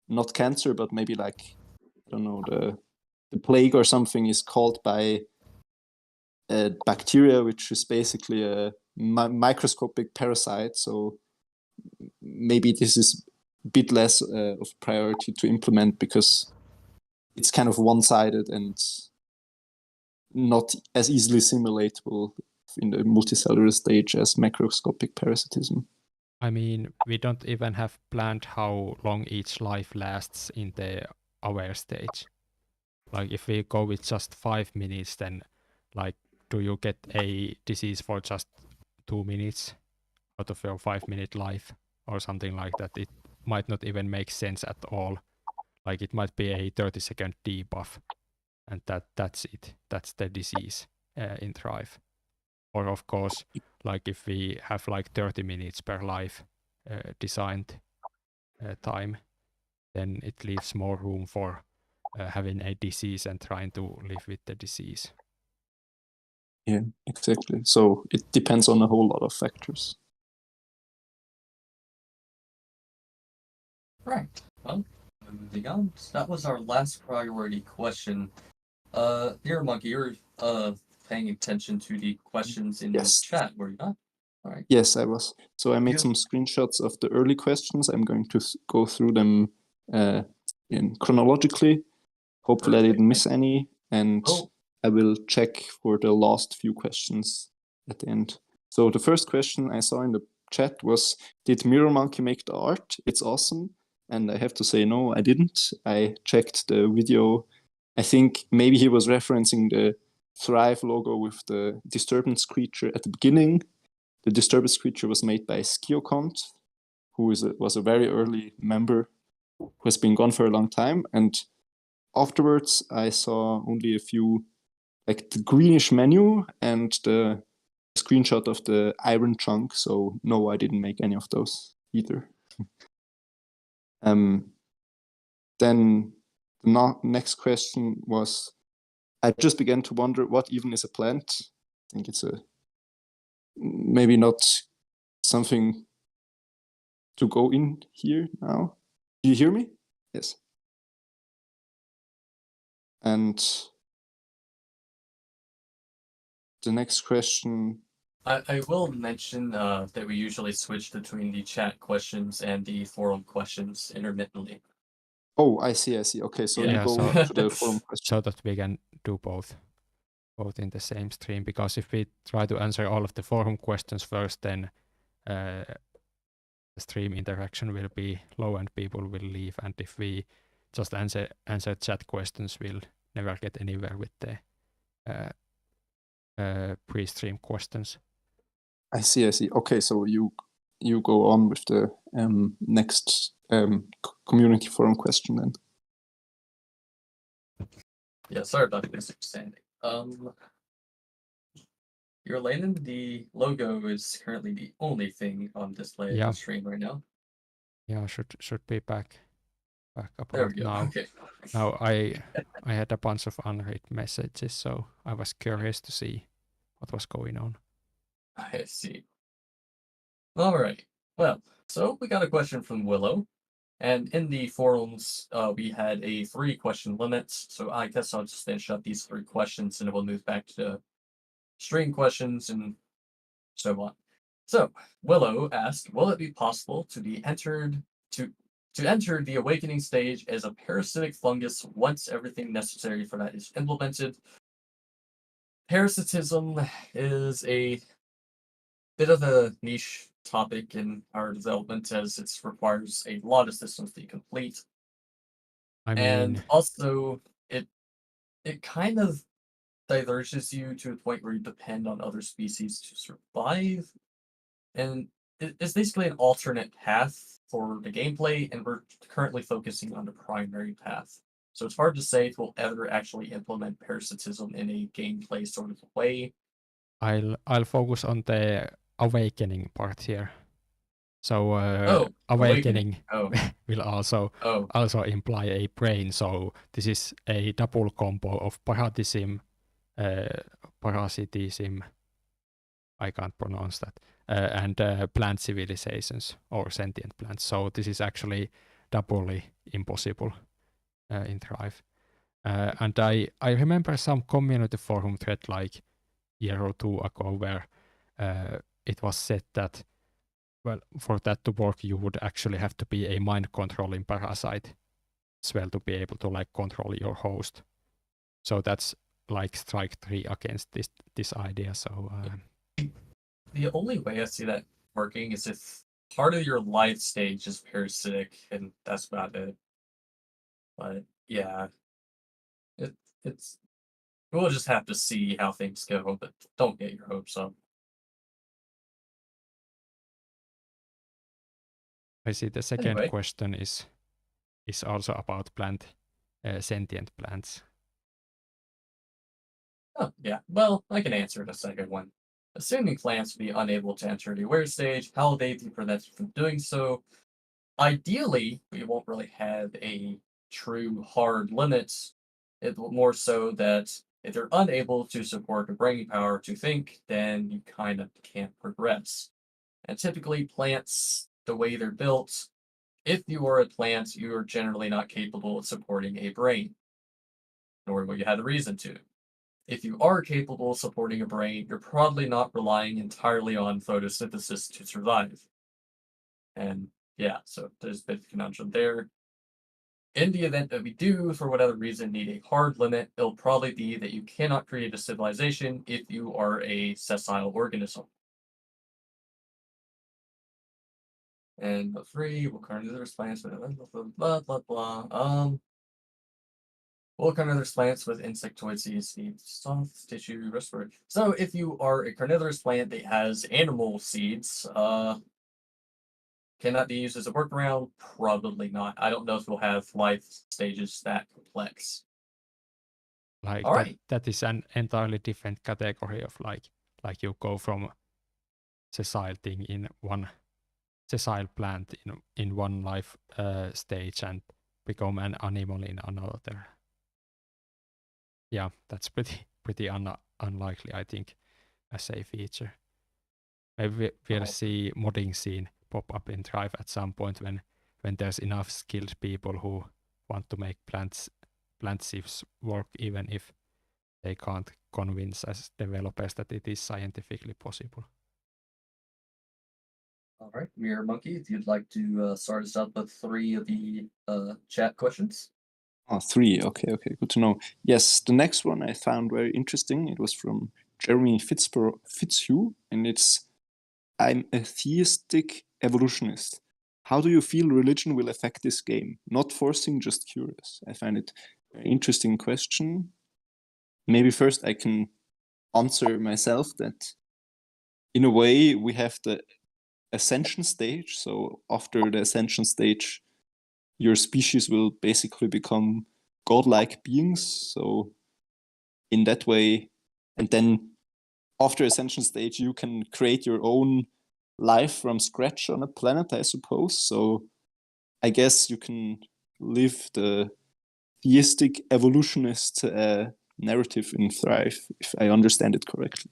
not cancer, but maybe I don't know, the plague or something is called by a bacteria, which is basically a microscopic parasite. So maybe this is a bit less of priority to implement because it's kind of one-sided and not as easily simulatable in the multicellular stage as macroscopic parasitism. I mean, we don't even have planned how long each life lasts in the aware stage. If we go with just 5 minutes, then do you get a disease for just 2 minutes out of your 5-minute life or something like that? It might not even make sense at all. It might be a 30-second debuff, and that's it. That's the disease in Thrive. Or of course, if we have 30 minutes per life designed time, then it leaves more room for having a disease and trying to live with the disease. Yeah, exactly. So it depends on a whole lot of factors. Right. Well, moving on. So that was our last priority question. Here, Monkey, you're paying attention to the questions in Yes. the chat, were you not? Alright. Yes, I was. So I made Yeah. some screenshots of the early questions. I'm going to go through them in chronologically. Hopefully, I Perfect. didn't miss any, and Oh, I will check for the last few questions at the end. So the first question I saw in the chat was, "Did Mirror Monkey make the art? It's awesome." And I have to say, no, I didn't. I checked the video. I think maybe he was referencing the Thrive logo with the disturbance creature at the beginning. The disturbance creature was made by Skiocont, who was a very early member who has been gone for a long time. And afterwards, I saw only a few, like the greenish menu and the screenshot of the iron chunk. So no, I didn't make any of those either. Then the next question was, I just began to wonder what even is a plant. I think it's maybe not something to go in here now. Do you hear me? Yes. And the next question. I will mention that we usually switch between the chat questions and the forum questions intermittently. Oh, I see. Okay, so Yeah. you Yeah, go so- to the forum question. so that we can do both in the same stream. Because if we try to answer all of the forum questions first, then the stream interaction will be low and people will leave. And if we just answer chat questions, we'll never get anywhere with the pre-stream questions. I see. Okay, so you go on with the next community forum question then. Yeah, sorry about the misunderstanding. Your Landon, the logo is currently the only thing on display Yeah. on the stream right now. Yeah, should be back There about we go. now. Okay. Now I had a bunch of unread messages, so I was curious to see what was going on. I see. All right. Well, so we got a question from Willow, and in the forums, we had a 3-question limit. So I guess I'll just finish up these 3 questions, and we'll move back to stream questions and so on. So Willow asked, "Will it be possible to be entered to enter the awakening stage as a parasitic fungus once everything necessary for that is implemented?" Parasitism is a bit of a niche topic in our development as it requires a lot of systems to complete. I And mean, also it kind of diverges you to a point where you depend on other species to survive. And it's basically an alternate path for the gameplay, and we're currently focusing on the primary path. So it's hard to say if we'll ever actually implement parasitism in a gameplay sort of way. I'll focus on the awakening part here. So Oh, awakening Oh, will also imply a brain. So this is a double combo of parasitism, I can't pronounce that, and plant civilizations or sentient plants. So this is actually doubly impossible in Thrive. And I remember some community forum thread like year or two ago where it was said that, well, for that to work, you would actually have to be a mind controlling parasite as well to be able to like control your host. So that's like strike 3 against this idea. So the only way I see that working is if part of your life stage is parasitic, and that's about it. But yeah, it it's we'll just have to see how things go, but don't get your hopes up. I see the second Anyway. question is also about sentient plants. Oh, yeah. Well, I can answer the second one. Assuming plants will be unable to enter the aware stage, how will they be prevented from doing so? Ideally, we won't really have a true hard limit. It will more so that if they're unable to support the brain power to think, then you kind of can't progress. And typically, plants, the way they're built, if you are a plant, you are generally not capable of supporting a brain, nor will you have the reason to. if you are capable of supporting a brain, you're probably not relying entirely on photosynthesis to survive. And yeah, so there's a bit of conundrum there. In the event that we do, for whatever reason, need a hard limit, it'll probably be that you cannot create a civilization if you are a sessile organism. And the three, what carnivorous plants, blah, blah, blah. What carnivorous plants with insectoid seeds need soft tissue respiratory. So if you are a carnivorous plant that has animal seeds, can that be used as a workaround? Probably not. I don't know if we'll have life stages that complex. Like All right. that is an entirely different category of like you go from sessile thing in one sessile plant in one life stage and become an animal in another. Yeah, that's pretty unlikely, I think, as a feature. Maybe we'll see modding scene pop up in Thrive at some point when there's enough skilled people who want to make plant sieves work, even if they can't convince as developers that it is scientifically possible. All right, Mirror Monkey, if you'd like to start us up with 3 of the chat questions. Oh, 3. Okay, good to know. Yes, the next one I found very interesting. It was from Jeremy Fitzhugh, and it's, I'm a theistic evolutionist. How do you feel religion will affect this game? Not forcing, just curious. I find it an interesting question. Maybe first I can answer myself that in a way we have the ascension stage. So after the ascension stage, your species will basically become godlike beings. So in that way, and then after ascension stage, you can create your own life from scratch on a planet, I suppose. So I guess you can live the theistic evolutionist narrative in Thrive, if I understand it correctly.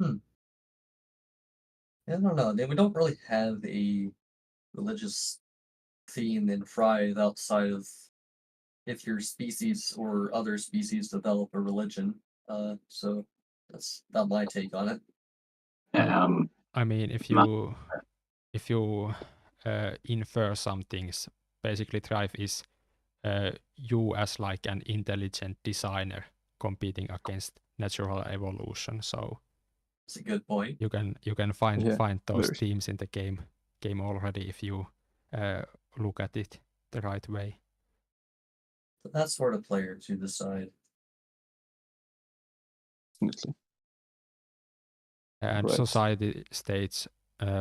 I don't know. We don't really have a religious theme in Thrive outside of if your species or other species develop a religion. So that's not my take on it. I mean, if you infer some things, basically Thrive is you as like an intelligent designer competing against natural evolution. So it's a good point. You can find those very. themes in the game already if you look at it the right way. But that's for the player to decide. Definitely. And Right. society states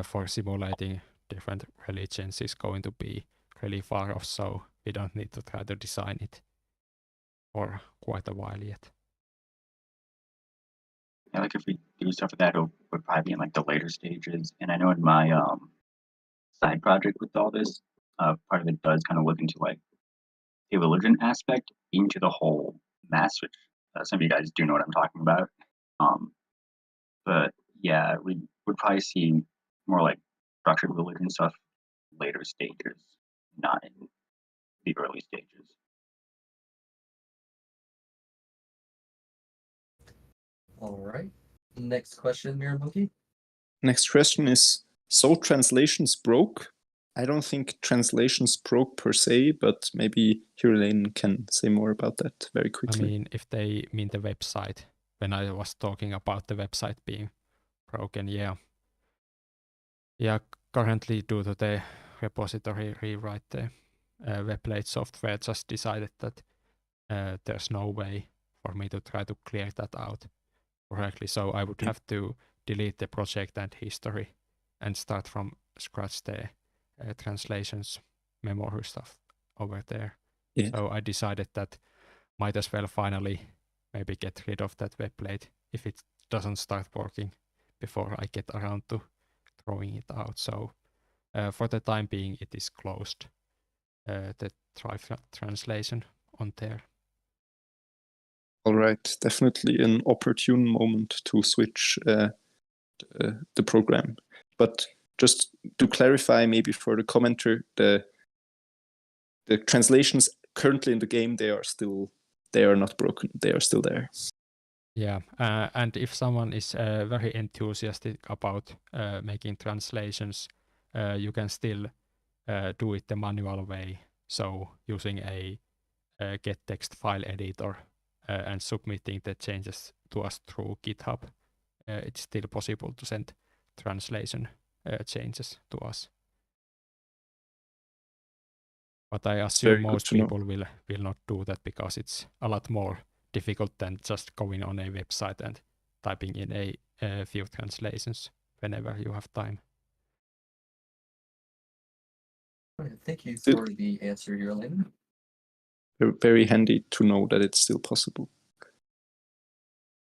for simulating different religions is going to be really far off, so we don't need to try to design it for quite a while yet. Yeah, like if we do stuff with that, it would probably be in like the later stages. And I know in my side project with all this, part of it does kind of look into like the religion aspect into the whole mass, which some of you guys do know what I'm talking about. But yeah, we would probably see more like structured religion stuff later stages, not in the early stages. All right. Next question, Mirror Monkey. Next question is, so translations broke? I don't think translations broke per se, but maybe Hirulainen can say more about that very quickly. I mean, if they mean the website, when I was talking about the website being broken, yeah. Yeah, currently due to the repository rewrite, the Webplate software just decided that there's no way for me to try to clear that out correctly. So I would have to delete the project and history and start from scratch the translations memory stuff over there. Yeah. So I decided that might as well finally maybe get rid of that Webplate if it doesn't start working before I get around to throwing it out. So for the time being, it is closed. The Thrive translation on there. All right, definitely an opportune moment to switch the program. But just to clarify, maybe for the commenter, the translations currently in the game, they are still they are not broken. They are still there. Yeah, and if someone is very enthusiastic about making translations, you can still do it the manual way. So using a get text file editor and submitting the changes to us through GitHub, it's still possible to send translation changes to us. But I assume very good most to know. people will not do that because it's a lot more difficult than just going on a website and typing in a few translations whenever you have time. Thank you Good. for the answer here, Elaine. Very handy to know that it's still possible.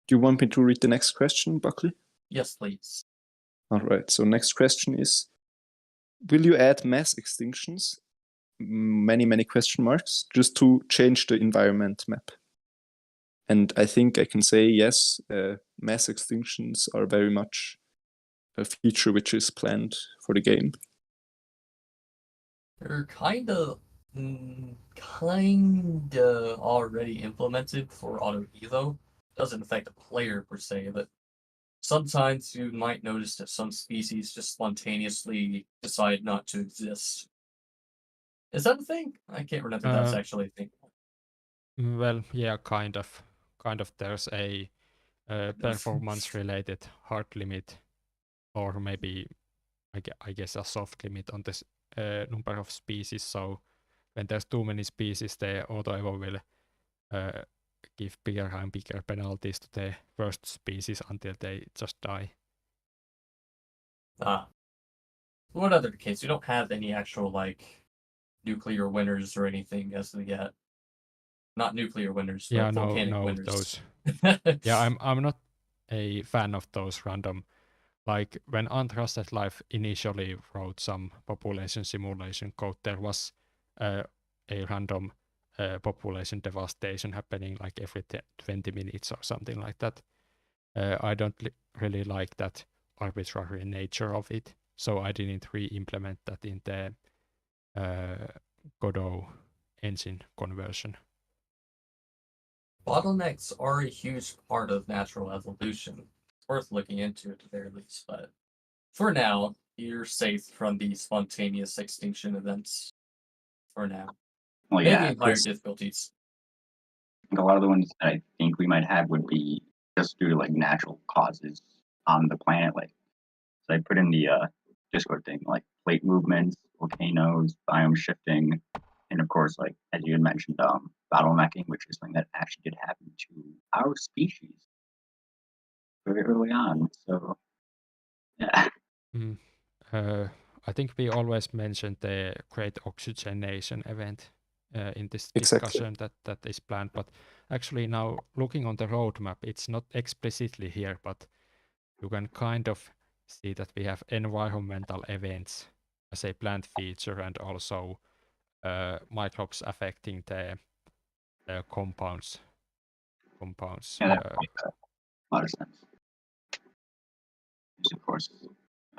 Do you want me to read the next question, Buckley? Yes, please. All right. So next question is, will you add mass extinctions? Many question marks, just to change the environment map. And I think I can say yes, mass extinctions are very much a feature which is planned for the game. They're kinda already implemented for auto evo. Doesn't affect the player per se, but sometimes you might notice that some species just spontaneously decide not to exist. Is that a thing? I can't remember if that's actually a thing. Well, yeah, kind of. There's a performance-related hard limit, or maybe I guess a soft limit on this number of species. So when there's too many species, the auto-evo will give bigger and bigger penalties to the worst species until they just die. What other case? You don't have any actual like nuclear winners or anything as of yet. Not nuclear winners, but Yeah, volcanic no, winners. those. Yeah, I'm not a fan of those random. Like when Untrusted Life initially wrote some population simulation code, there was a random population devastation happening like every 20 minutes or something like that. I don't really like that arbitrary nature of it, so I didn't re-implement that in the Godot engine conversion. Bottlenecks are a huge part of natural evolution. It's worth looking into at the very least, but for now, you're safe from the spontaneous extinction events. For now. Well, Maybe yeah, in higher 'cause difficulties. I think a lot of the ones that I think we might have would be just due to like natural causes on the planet. Like, so I put in the Discord thing, like plate movements, volcanoes, biome shifting, and of course, like as you had mentioned, bottlenecking, which is something that actually did happen to our species very early on. So, yeah. I think we always mentioned the Great Oxygenation event in this Exactly. discussion that is planned, but actually now looking on the roadmap, it's not explicitly here, but you can kind of see that we have environmental events as a planned feature, and also microbes affecting the compounds. Yeah, that makes a lot of sense. Of course,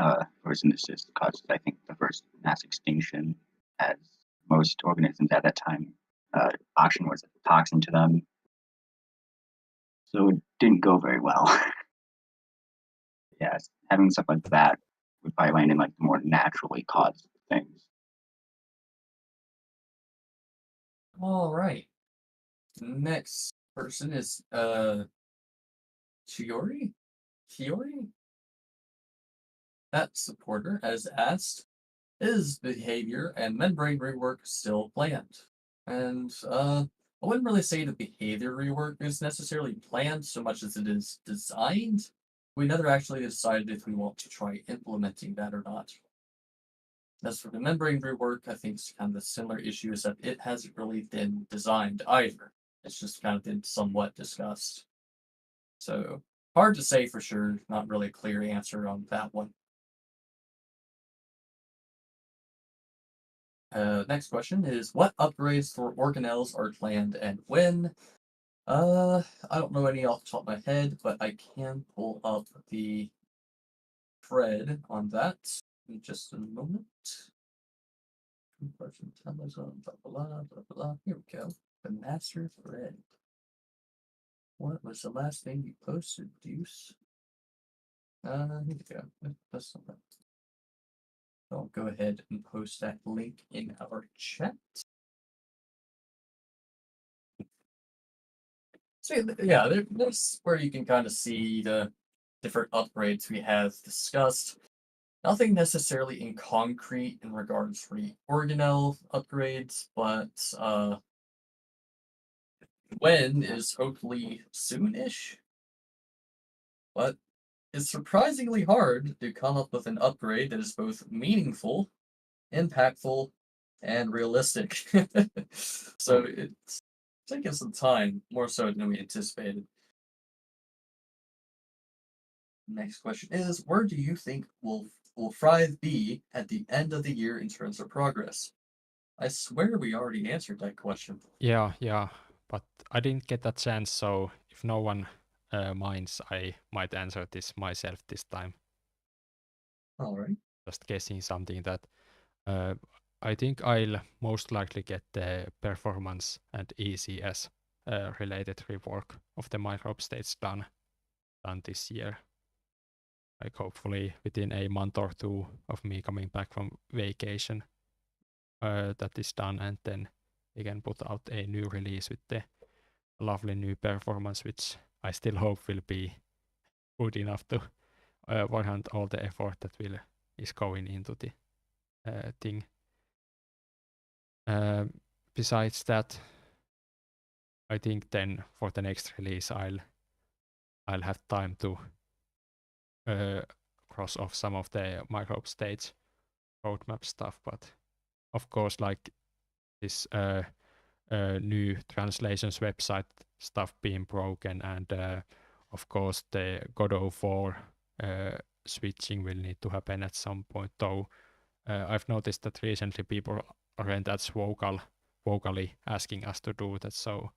photosynthesis caused, I think, the first mass extinction, as most organisms at that time, oxygen was a toxin to them. So it didn't go very well. Yes, having stuff like that would probably land in like the more naturally caused things. All right. Next person is Chiori? That supporter has asked, is behavior and membrane rework still planned? And I wouldn't really say the behavior rework is necessarily planned so much as it is designed. We never actually decided if we want to try implementing that or not. As for the membrane rework, I think it's kind of a similar issue is that it hasn't really been designed either. It's just kind of been somewhat discussed. So hard to say for sure, not really a clear answer on that one. Next question is, what upgrades for organelles are planned and when? I don't know any off the top of my head, but I can pull up the thread on that in just a moment. Here we go. The master thread. What was the last thing you posted, Deuce? Here we go. That's not bad. I'll go ahead and post that link in our chat. So yeah, there's where you can kind of see the different upgrades we have discussed. Nothing necessarily in concrete in regards to the organelle upgrades, but when is hopefully soon-ish. But it's surprisingly hard to come up with an upgrade that is both meaningful, impactful, and realistic. So it's taking some time, more so than we anticipated. Next question is, where do you think will Thrive be at the end of the year in terms of progress? I swear we already answered that question. Yeah, but I didn't get a chance, so if no one minds, I might answer this myself this time. All right. Just guessing something that I think I'll most likely get the performance and ECS related rework of the microbe states done this year. Like hopefully within a month or two of me coming back from vacation, that is done, and then we can put out a new release with the lovely new performance, which I still hope will be good enough to warrant all the effort that is going into the thing. Besides that, I think then for the next release I'll have time to cross off some of the microbe stage roadmap stuff, but of course like this new translations website stuff being broken, and of course the God of War switching will need to happen at some point, though I've noticed that recently people aren't as vocally asking us to do that, so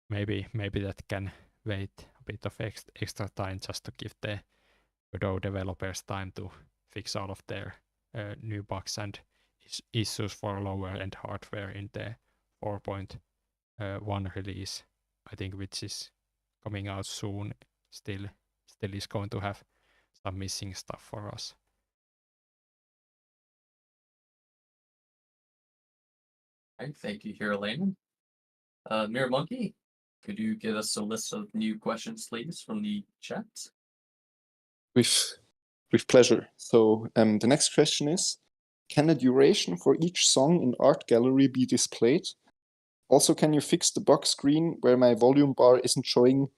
maybe that can wait a bit of extra time just to give the Godot developers time to fix all of their new bugs and issues for lower end hardware in the 4.1 release, I think, which is coming out soon. Still is going to have some missing stuff for us. Right, thank you, here, Layman. Mirror Monkey, could you give us a list of new questions, please, from the chat? With pleasure. So the next question is, can the duration for each song in Art Gallery be displayed? Also, can you fix the box screen where my volume bar isn't showing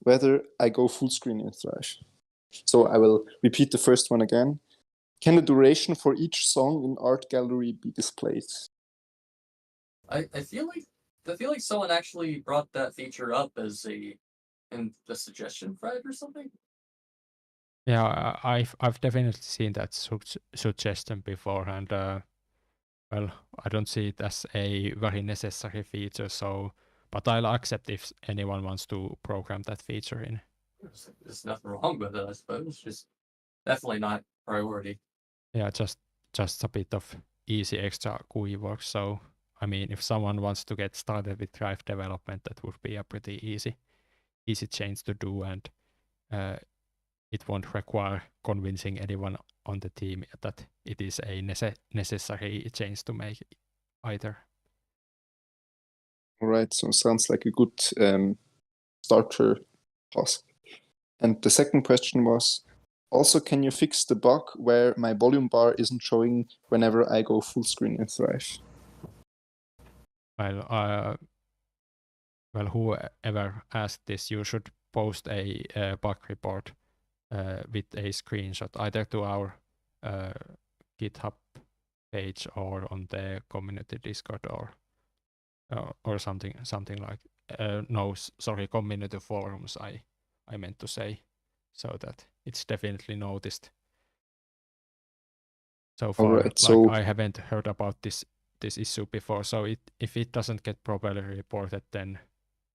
whether I go full screen in Thrive? So I will repeat the first one again. Can the duration for each song in Art Gallery be displayed? I feel like someone actually brought that feature up as in the suggestion thread or something. Yeah, I've definitely seen that suggestion before, and well, I don't see it as a very necessary feature, so but I'll accept if anyone wants to program that feature in. There's nothing wrong with it, I suppose. Just definitely not priority. Yeah, just a bit of easy extra GUI work. So I mean, if someone wants to get started with Thrive development, that would be a pretty easy change to do, and it won't require convincing anyone on the team that it is a necessary change to make either. All right, so sounds like a good starter task. And the second question was, also, can you fix the bug where my volume bar isn't showing whenever I go full screen in Thrive? Well, whoever asked this, you should post a bug report with a screenshot either to our GitHub page or on the community Discord or something like no, sorry, community forums. I meant to say, so that it's definitely noticed. So far, right, so I haven't heard about this issue before. So if it doesn't get properly reported, then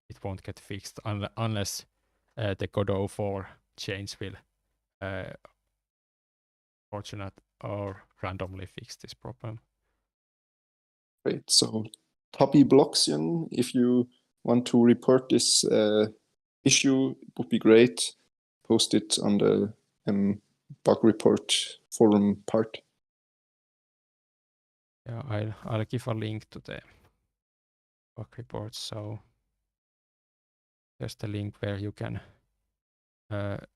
it won't get fixed unless the Godot 4 change will fortunate or randomly fix this problem. great. So Toby Bloxian, if you want to report this issue, it would be great. Post it on the bug report forum part. Yeah, I'll give a link to the bug report. So there's the link where you can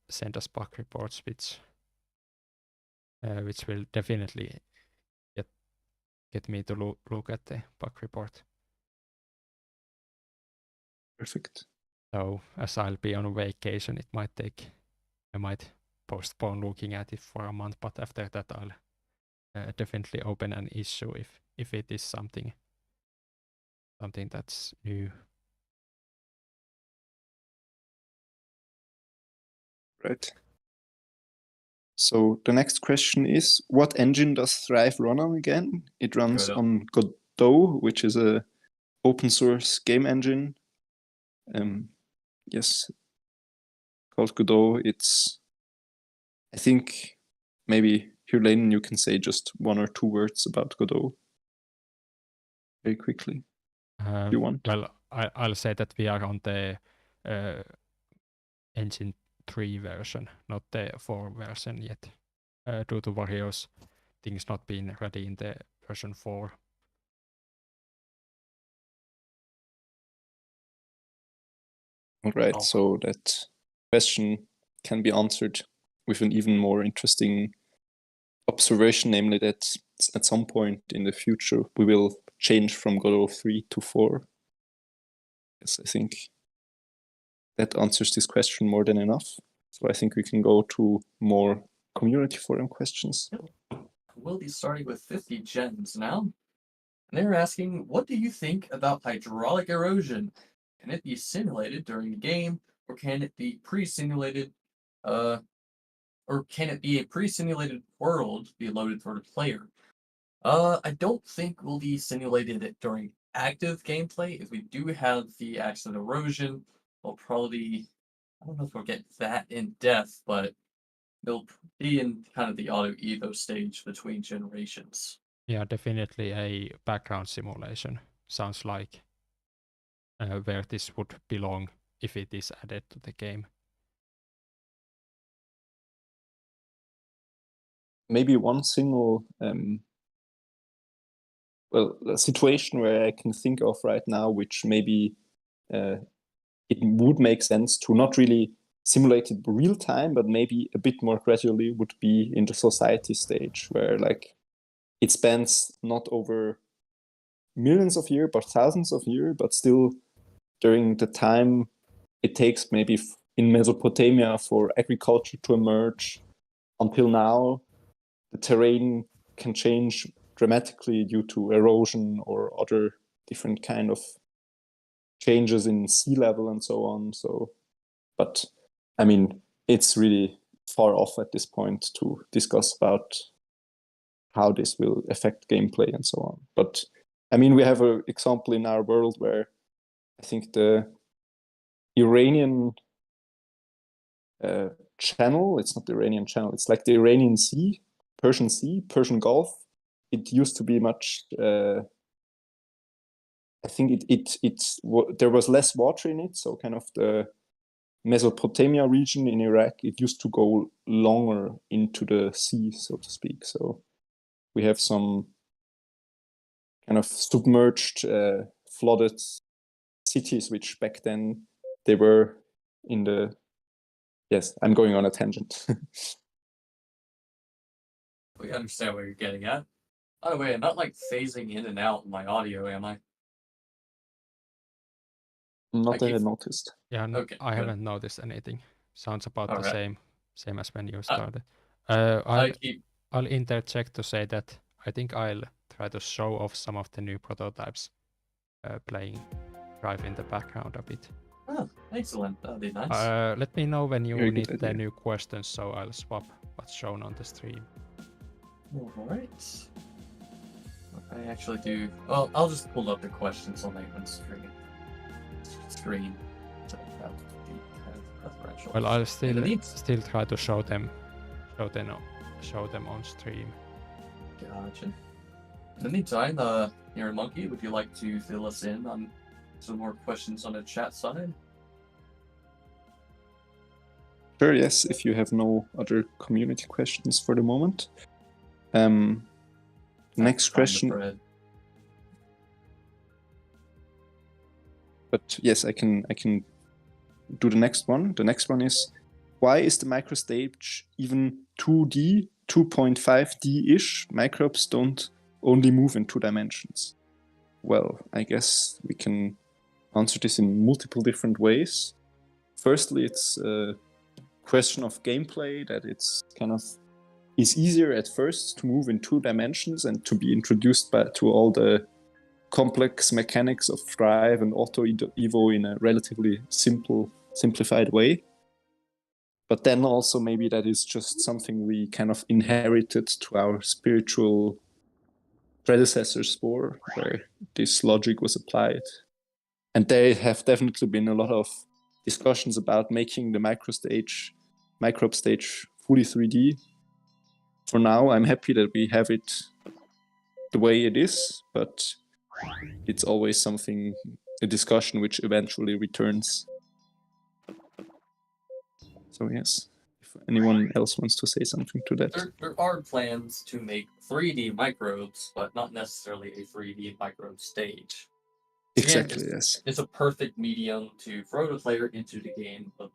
send us bug reports, which will definitely get me to look at the bug report. Perfect. So as I'll be on vacation, I might postpone looking at it for a month, but after that I'll definitely open an issue if it is something that's new. Right. So the next question is, what engine does Thrive run on again? It runs Godot. on Godot, which is a open source game engine. Yes, called Godot. It's, I think, maybe Hulainen, you can say just 1 or 2 words about Godot very quickly. If you want. Well, I'll say that we are on the engine 3 version, not the 4 version yet, due to various things not being ready in the version 4. All right, Oh. so that question can be answered with an even more interesting observation, namely that at some point in the future we will change from Godot 3 to 4. Yes, I think that answers this question more than enough. So I think we can go to more community forum questions. We'll be starting with 50 gems now. And they're asking, what do you think about hydraulic erosion? Can it be simulated during the game, or can it be pre-simulated, or can it be a pre-simulated world be loaded for the player? I don't think we'll be simulated it during active gameplay. If we do have the accident erosion, we'll probably, I don't know if we'll get that in depth, but they'll be in kind of the auto evo stage between generations. Yeah, definitely a background simulation. Sounds like where this would belong if it is added to the game. Maybe one single a situation where I can think of right now, which maybe it would make sense to not really simulate it real time, but maybe a bit more gradually, would be in the society stage, where like it spans not over millions of years, but thousands of years, but still during the time it takes maybe in Mesopotamia for agriculture to emerge until now, the terrain can change dramatically due to erosion or other different kind of changes in sea level and so on. So, but I mean, it's really far off at this point to discuss about how this will affect gameplay and so on. But I mean, we have an example in our world where I think the Iranian channel, it's not the Iranian channel, it's like the Iranian Sea, Persian Gulf. It used to be much, I think there was less water in it, so kind of the Mesopotamia region in Iraq, it used to go longer into the sea, so to speak. So we have some kind of submerged, flooded cities, which back then they were in the, yes, I'm going on a tangent. We understand what you're getting at. By the way, I'm not like phasing in and out in my audio, am I? Not that I keep- noticed. Yeah, no, Okay, I good. haven't noticed anything. Sounds about the Alright. same as when you Uh, started. I keep I'll interject to say that I think I'll try to show off some of the new prototypes playing Drive in the background a bit. Oh, excellent. That'd be nice. Let me know when you Very need good the idea. new questions, so I'll swap what's shown on the stream. Alright. I actually do. Well, I'll just pull up the questions on my own screen. So that would be kind of preferential. Well, I'll In the mean- still try to show them on stream. Gotcha. In the meantime, here, Monkey, would you like to fill us in on some more questions on the chat side? Sure, yes, if you have no other community questions for the moment. Next Find the question, thread. but yes, I can do the next one. The next one is, why is the microstage even 2D, 2.5D-ish? Microbes don't only move in 2 dimensions. Well, I guess we can answer this in multiple different ways. Firstly, it's a question of gameplay, that it's kind of is easier at first to move in 2 dimensions and to be introduced to all the complex mechanics of Thrive and Auto Evo in a relatively simplified way. But then also maybe that is just something we kind of inherited to our spiritual predecessors for, where this logic was applied. And there have definitely been a lot of discussions about making the microbe stage fully 3D. For now, I'm happy that we have it the way it is, but it's always a discussion which eventually returns. So yes, if anyone else wants to say something to that. There are plans to make 3D microbes, but not necessarily a 3D microbe stage. Exactly, Again, yes. it's a perfect medium to throw the player into the game of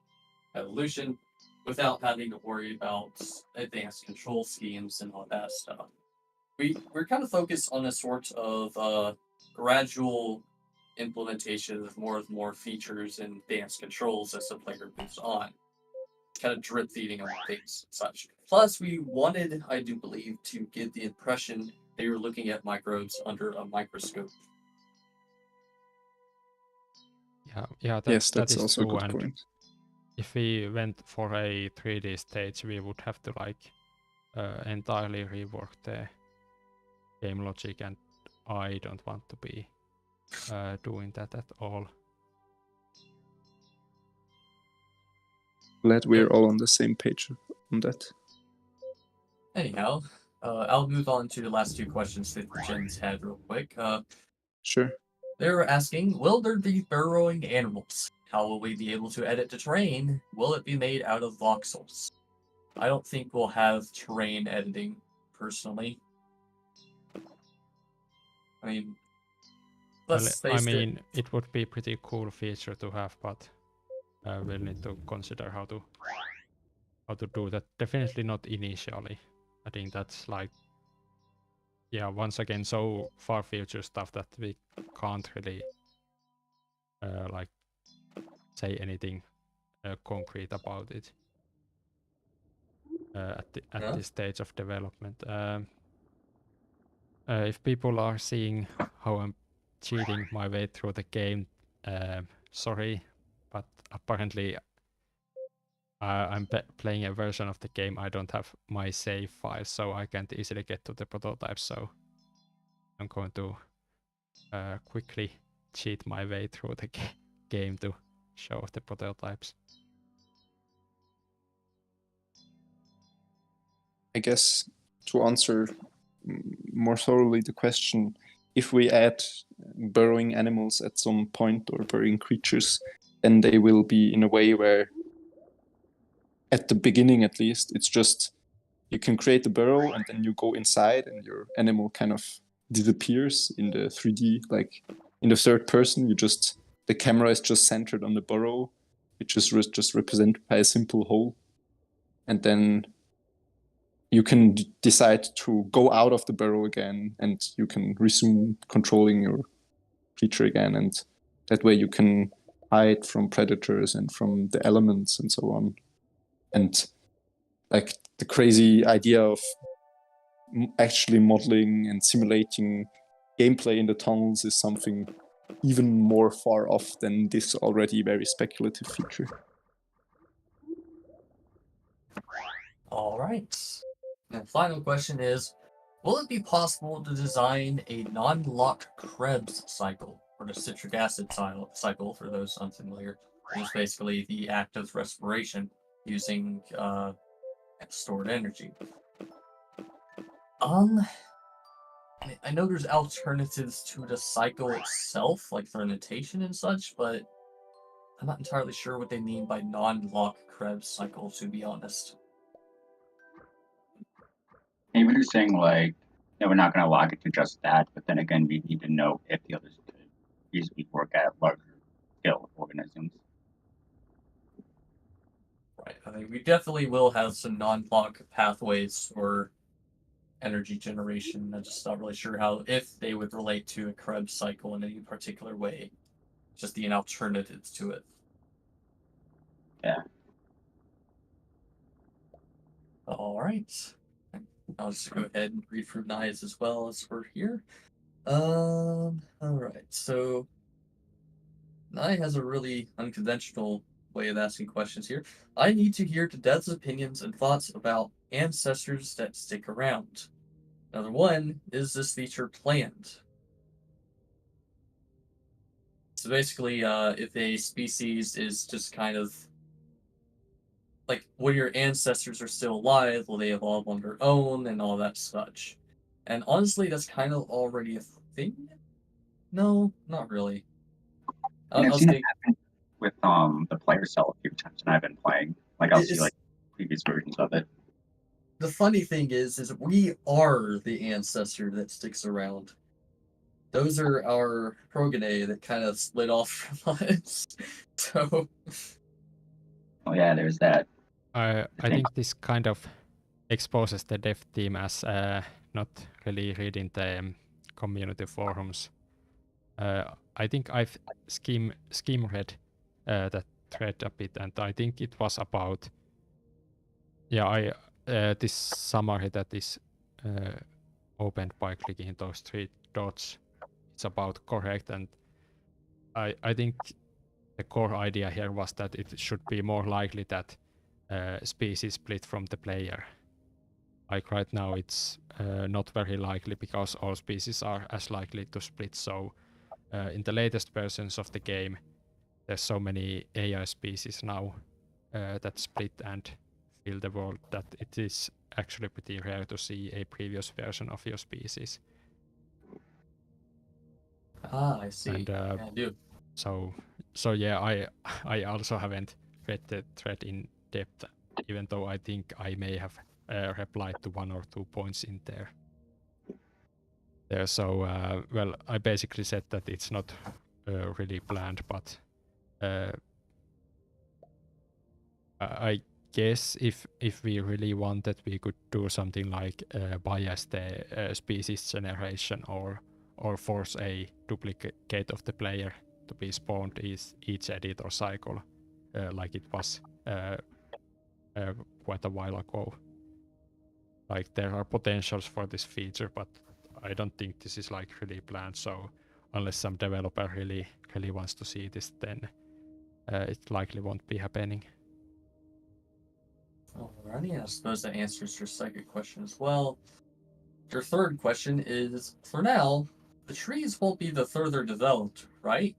evolution without having to worry about advanced control schemes and all that stuff. We're kind of focused on a sort of gradual implementation of more features and advanced controls as the player moves on. Kind of drip feeding on things and such. Plus, we wanted, I do believe, to give the impression they were looking at microbes under a microscope. Yeah, Yes, that that's is also a true. good And point. if we went for a 3D stage, we would have to entirely rework the game logic, and I don't want to be doing that at all. Glad we're all on the same page on that. Anyhow, I'll move on to the last 2 questions that Jen's had real quick. Sure. They were asking, will there be burrowing animals? How will we be able to edit the terrain? Will it be made out of voxels? I don't think we'll have terrain editing, personally. I mean, let's face it. It would be a pretty cool feature to have, but we'll need to consider how to do that. Definitely not initially. I think that's once again, so far future stuff that we can't really say anything concrete about it at this stage of development. If people are seeing how I'm cheating my way through the game, sorry, but apparently I'm playing a version of the game. I don't have my save files, so I can't easily get to the prototypes. So I'm going to quickly cheat my way through the game to show off the prototypes. I guess to answer more thoroughly the question, if we add burrowing animals at some point, or burrowing creatures, then they will be in a way where, at the beginning at least, it's just you can create the burrow and then you go inside and your animal kind of disappears in the 3D, like in the third person. The camera is just centered on the burrow, which is just represented by a simple hole, and then you can decide to go out of the burrow again, and you can resume controlling your creature again, and that way you can hide from predators and from the elements and so on. And like the crazy idea of actually modeling and simulating gameplay in the tunnels is something even more far off than this already very speculative feature. All right. And the final question is, will it be possible to design a non-lock Krebs cycle, or the citric acid cycle, for those unfamiliar? It's basically the act of respiration using stored energy. I know there's alternatives to the cycle itself, like fermentation and such, but I'm not entirely sure what they mean by non-lock Krebs cycle, to be honest. Maybe they're saying like, no, we're not going to lock it to just that, but then again, we need to know if the others could easily work at larger scale organisms. Right. I think we definitely will have some non-lock pathways for energy generation. I'm just not really sure how, if they would relate to a Krebs cycle in any particular way. Just the alternatives to it. Yeah. All right. I'll just go ahead and read from Nias as well as we're here. All right. So Nai has a really unconventional way of asking questions here. I need to hear Dad's opinions and thoughts about ancestors that stick around. Another one, is this feature planned? So basically, if a species is just kind of like when your ancestors are still alive, will they evolve on their own and all that such? And honestly, that's kind of already a thing. No, not really. And I've I'll seen say it happen with the player cell a few times when I've been playing. Like I'll see it's like previous versions of it. the funny thing is we are the ancestor that sticks around. Those are our progeny that kind of split off from us. So Oh yeah, there's that. I think this kind of exposes the dev team as not really reading the community forums. I think I've skim read that thread a bit, and I think it was about this summary that is opened by clicking those 3 dots. It's about correct, and I think the core idea here was that it should be more likely that species split from the player. Like right now, it's not very likely because all species are as likely to split. So in the latest versions of the game, there's so many AI species now that split and fill the world that it is actually pretty rare to see a previous version of your species. I see. And Yeah, I do. So yeah, I also haven't read the thread in depth, even though I think I may have replied to 1 or 2 points in there. So well, I basically said that it's not really planned, but I guess if we really wanted, we could do something like bias the species generation or force a duplicate of the player to be spawned each edit or cycle, like it was quite a while ago. Like there are potentials for this feature, but I don't think this is like really planned. So unless some developer really wants to see this, then it likely won't be happening. Alrighty, I suppose that answers your second question as well. Your third question is, for now, the trees won't be the further developed, right?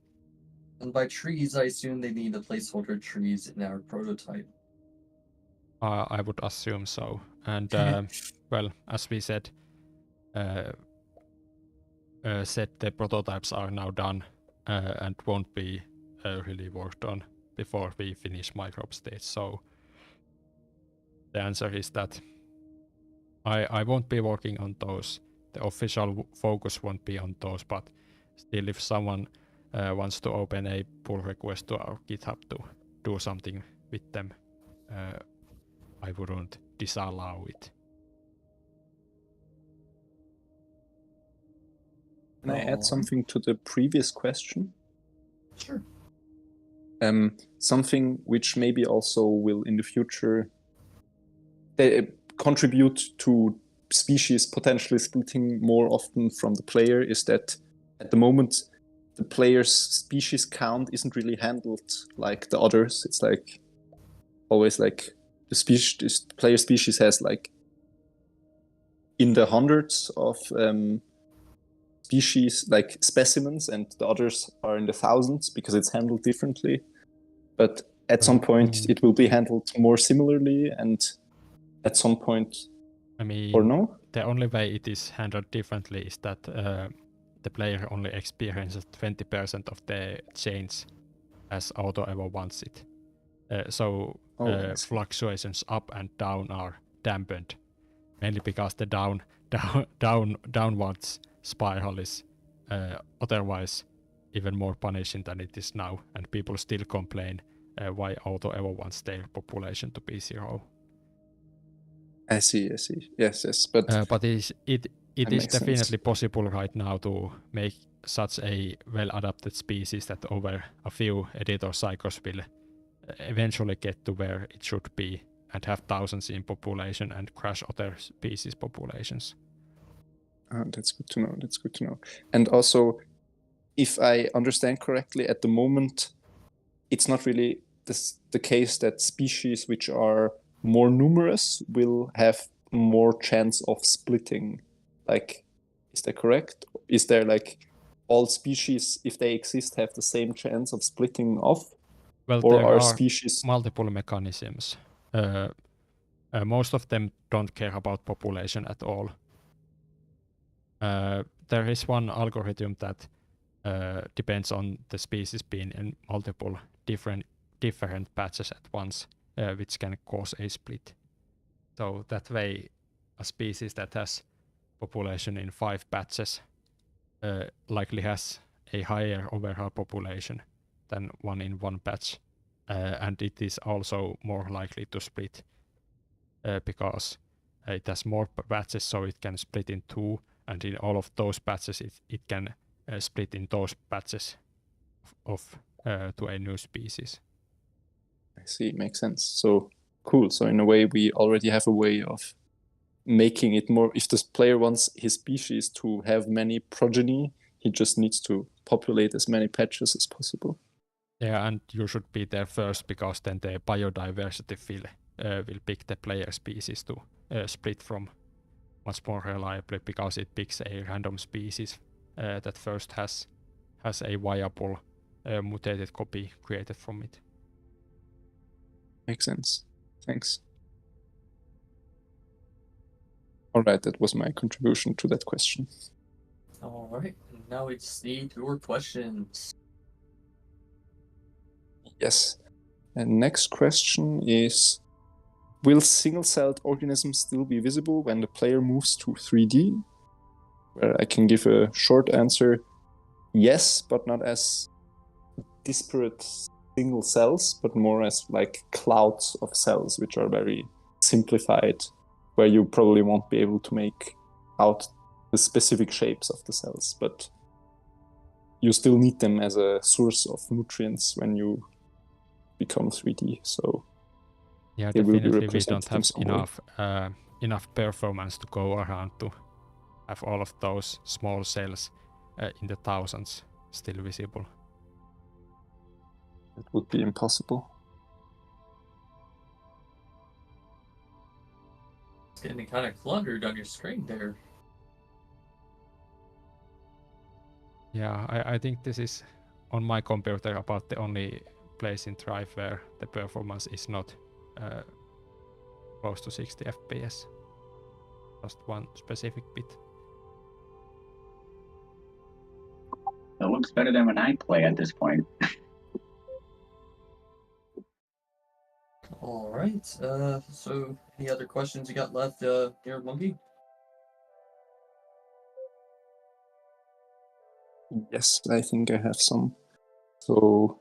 And by trees, I assume they mean the placeholder trees in our prototype. I would assume so. And well, as we said, the prototypes are now done and won't be really worked on before we finish microbe stage. So the answer is that I won't be working on those. The official focus won't be on those, but still, if someone wants to open a pull request to our GitHub to do something with them, I wouldn't disallow it. Can I add something to the previous question? Sure. Something which maybe also will in the future contribute to species potentially splitting more often from the player is that at the moment the player's species count isn't really handled like the others. It's like always like the player species has like in the hundreds of species like specimens, and the others are in the thousands because it's handled differently. But at some point it will be handled more similarly, and at some point, I mean, or no? the only way it is handled differently is that the player only experiences 20% of the change as auto ever wants it. So I see. fluctuations up and down are dampened, mainly because the downwards spiral is otherwise even more punishing than it is now, and people still complain why auto ever wants their population to be 0. I see. Yes. But But it that is makes sense. definitely possible right now to make such a well-adapted species that over a few editor cycles will eventually get to where it should be and have thousands in population and crash other species populations. That's good to know. And also, if I understand correctly, at the moment, it's not really the case that species which are more numerous will have more chance of splitting. Like, is that correct? Is there like all species, if they exist, have the same chance of splitting off? Well, Or there are are species... multiple mechanisms. Most of them don't care about population at all. There is one algorithm that depends on the species being in multiple different patches at once, which can cause a split. So that way, a species that has population in 5 patches likely has a higher overall population than one in 1 patch, and it is also more likely to split because it has more patches, so it can split in 2, and in all of those patches it can split in those patches of to a new species. I see, makes sense. So cool. So in a way, we already have a way of making it more... If this player wants his species to have many progeny, he just needs to populate as many patches as possible. Yeah, and you should be there first because then the biodiversity will pick the player species to split from much more reliably, because it picks a random species that first has a viable mutated copy created from it. Makes sense. Thanks. All right, that was my contribution to that question. All right, now we just need your questions. Yes. And next question is, will single-celled organisms still be visible when the player moves to 3D? Where I can give a short answer, yes, but not as disparate single cells, but more as like clouds of cells, which are very simplified, where you probably won't be able to make out the specific shapes of the cells, but you still need them as a source of nutrients when you become 3D. So yeah, they will be definitely we represented don't have in some way. enough performance to go around to have all of those small cells in the thousands still visible. It would be impossible. It's getting kind of cluttered on your screen there. Yeah, I think this is on my computer about the only place in Drive where the performance is not close to 60 FPS. Just one specific bit. It looks better than when I play at this point. All right. So any other questions you got left, here, Monkey? Yes, I think I have some. So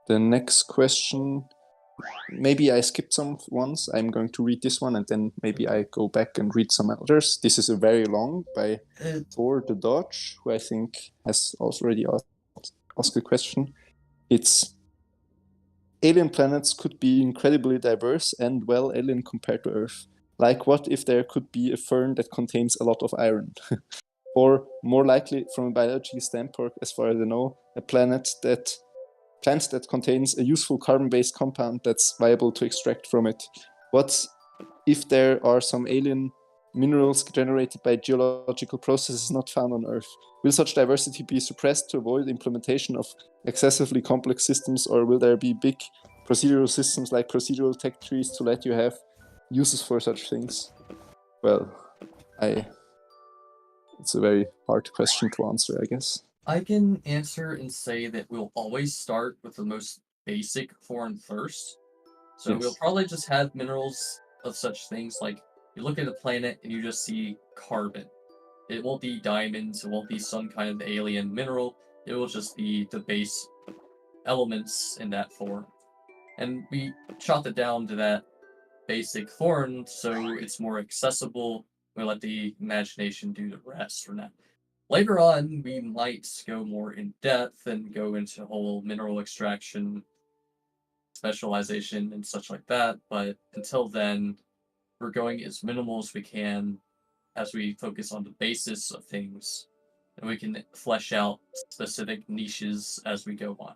the next question, maybe I skipped some ones. I'm going to read this one and then maybe I go back and read some others. This is a very long by Thor the Dodge, who I think has already asked a question. It's, alien planets could be incredibly diverse and well alien compared to Earth. Like, what if there could be a fern that contains a lot of iron? Or more likely, from a biology standpoint, as far as I know, a plant that contains a useful carbon-based compound that's viable to extract from it. What if there are some alien minerals generated by geological processes not found on Earth? Will such diversity be suppressed to avoid implementation of excessively complex systems, or will there be big procedural systems like procedural tech trees to let you have uses for such things? Well, It's a very hard question to answer, I guess. I can answer and say that we'll always start with the most basic thorn first. So we'll Yes. probably just have minerals of such things like you look at a planet and you just see carbon. It won't be diamonds, it won't be some kind of alien mineral, it will just be the base elements in that form. And we chop it down to that basic thorn so it's more accessible. We let the imagination do the rest for now. Later on, we might go more in depth and go into whole mineral extraction, specialization, and such like that. But until then, we're going as minimal as we can as we focus on the basis of things, and we can flesh out specific niches as we go on.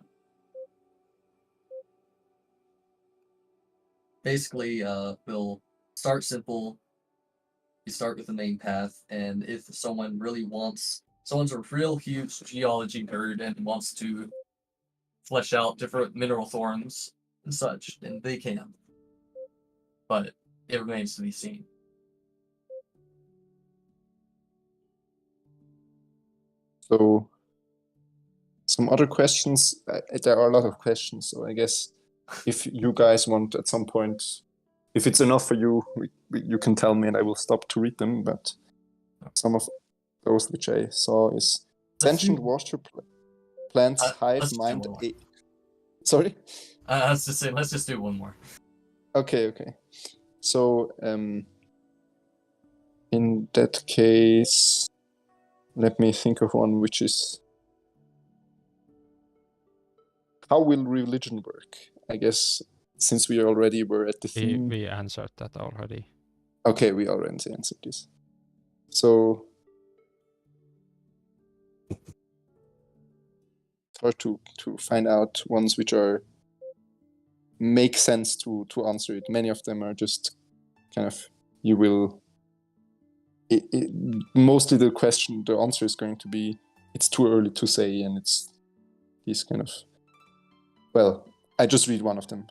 Basically, we'll start simple. You start with the main path, and if someone's a real huge geology nerd and wants to flesh out different mineral thorns and such, then they can. But it remains to be seen. So, some other questions. There are a lot of questions, so I guess if you guys want at some point, if it's enough for you, you can tell me and I will stop to read them. But some of those which I saw is sentient water plants hive mind. Sorry? Let's just do one more. Okay. So, in that case, let me think of one which is... How will religion work? I guess since we already were at the theme... We answered that already. Okay, we already answered this. So... It's hard to find out ones which make sense to answer it. Many of them are just kind of... You will... mostly the answer is going to be it's too early to say, and it's these kind of... Well, I just read one of them.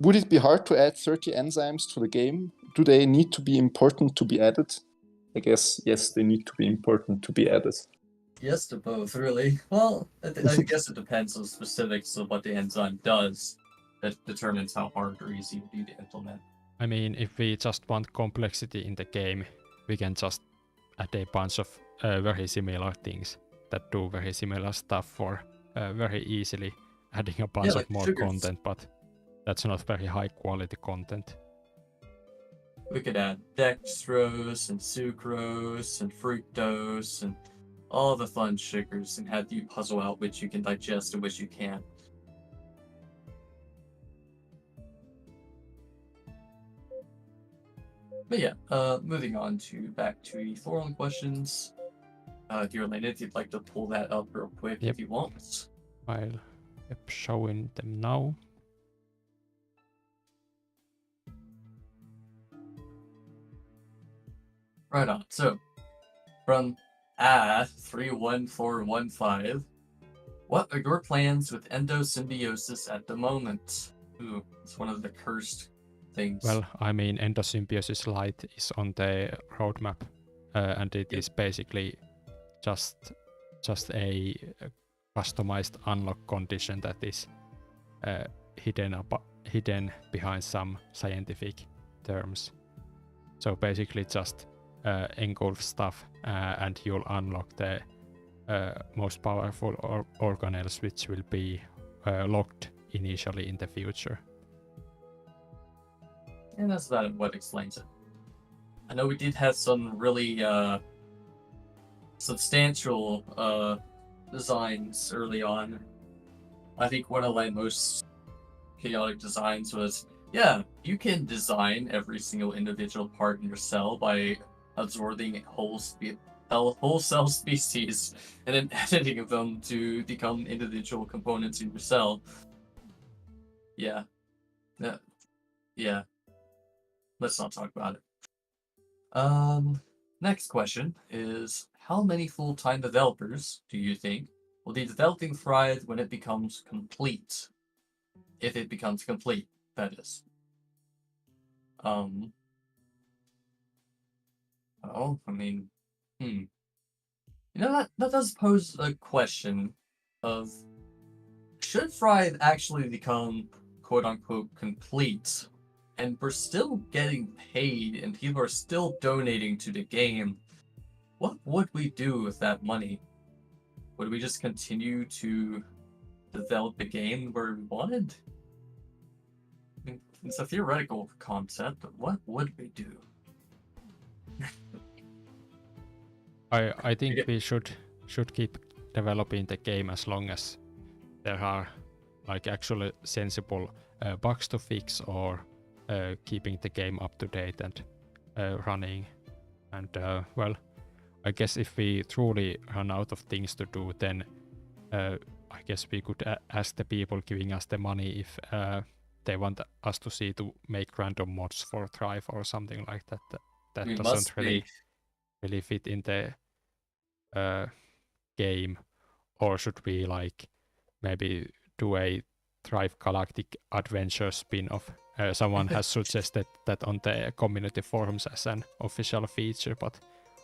Would it be hard to add 30 enzymes to the game? Do they need to be important to be added? I guess, yes, they need to be important to be added. Yes to both, really. Well, I guess it depends on the specifics of what the enzyme does that determines how hard or easy it would be to implement. I mean, if we just want complexity in the game, we can just add a bunch of very similar things that do very similar stuff for very easily, adding a bunch of more content, but that's not very high quality content. We could add dextrose and sucrose and fructose and all the fun sugars and have you puzzle out which you can digest and which you can't. But yeah, moving on back to the Thorn questions. Dear Lena, if you'd like to pull that up real quick if you want. I'll showing them now. Right on. So, from 31415, what are your plans with endosymbiosis at the moment? Ooh, it's one of the cursed things. Well, I mean, endosymbiosis light is on the roadmap, and it is basically just a customized unlock condition that is hidden behind some scientific terms. So basically, just engulf stuff, and you'll unlock the most powerful organelles, which will be locked initially in the future. And that's about what explains it. I know we did have some really substantial designs early on. I think one of my most chaotic designs was, yeah, you can design every single individual part in your cell by absorbing whole cell species and then editing them to become individual components in your cell. Yeah. Let's not talk about it. Next question is, how many full-time developers do you think will be developing Thrive when it becomes complete? If it becomes complete, that is. Oh, I mean, that does pose a question of should Thrive actually become quote unquote complete, and we're still getting paid and people are still donating to the game, what would we do with that money? Would we just continue to develop the game where we wanted? I mean, it's a theoretical concept, but what would we do? I think we should keep developing the game as long as there are like actually sensible bugs to fix, or keeping the game up to date and running. And well, I guess if we truly run out of things to do, then I guess we could ask the people giving us the money if they want us to see to make random mods for Thrive or something like that. That We doesn't must really fit in the game. Or should we like maybe do a Thrive Galactic Adventure spin-off? Someone has suggested that on the community forums as an official feature, but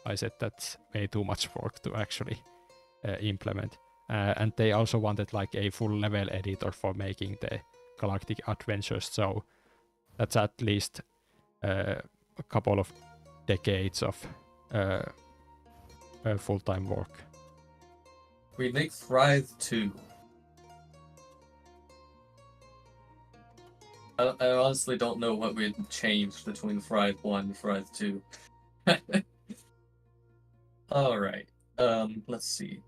I said that's way too much work to actually implement. And they also wanted like a full level editor for making the Galactic Adventures, so that's at least a couple of decades of full-time work. We make Thrive 2. I honestly don't know what we'd change between Thrive 1 and Thrive 2. Alright, let's see.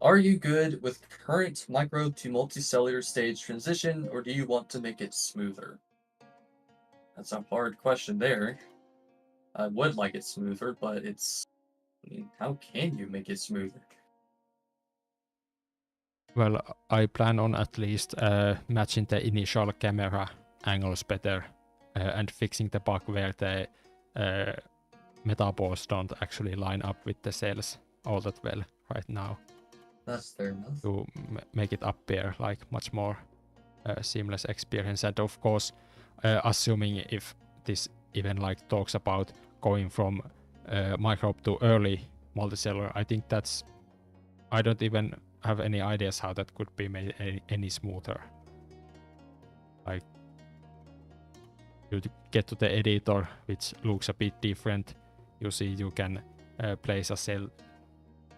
Are you good with current micro to multicellular stage transition, or do you want to make it smoother? That's a hard question there. I would like it smoother, but I mean, how can you make it smoother? Well, I plan on at least matching the initial camera angles better and fixing the bug where the metaballs don't actually line up with the cells all that well right now. That's fair enough. To make it appear like much more seamless experience. And of course, assuming if this even like talks about going from microbe to early multicellular, I think I don't even have any ideas how that could be made any smoother. Like, you get to the editor, which looks a bit different. You see you can place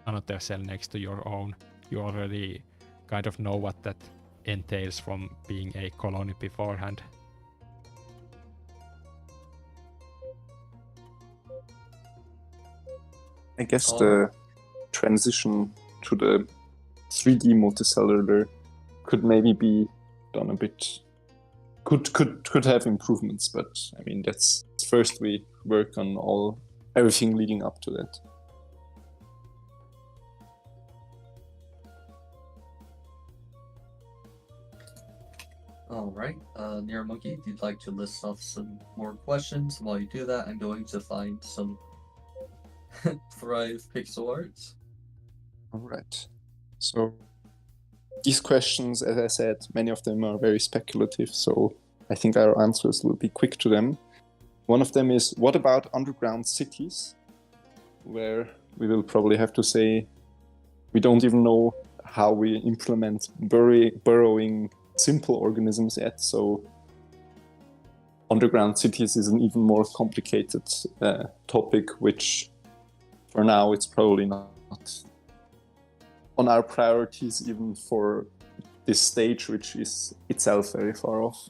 another cell next to your own. You already kind of know what that entails from being a colony beforehand. I guess the transition to the 3D multicellular could maybe be done a bit. Could have improvements, but I mean that's first we work on everything leading up to that. Alright, Monkey, if you'd like to list off some more questions, while you do that, I'm going to find some Thrive pixel arts. Alright. So these questions, as I said, many of them are very speculative, so I think our answers will be quick to them. One of them is, what about underground cities? Where we will probably have to say we don't even know how we implement burrowing simple organisms yet, so underground cities is an even more complicated topic, which for now it's probably not on our priorities even for this stage, which is itself very far off.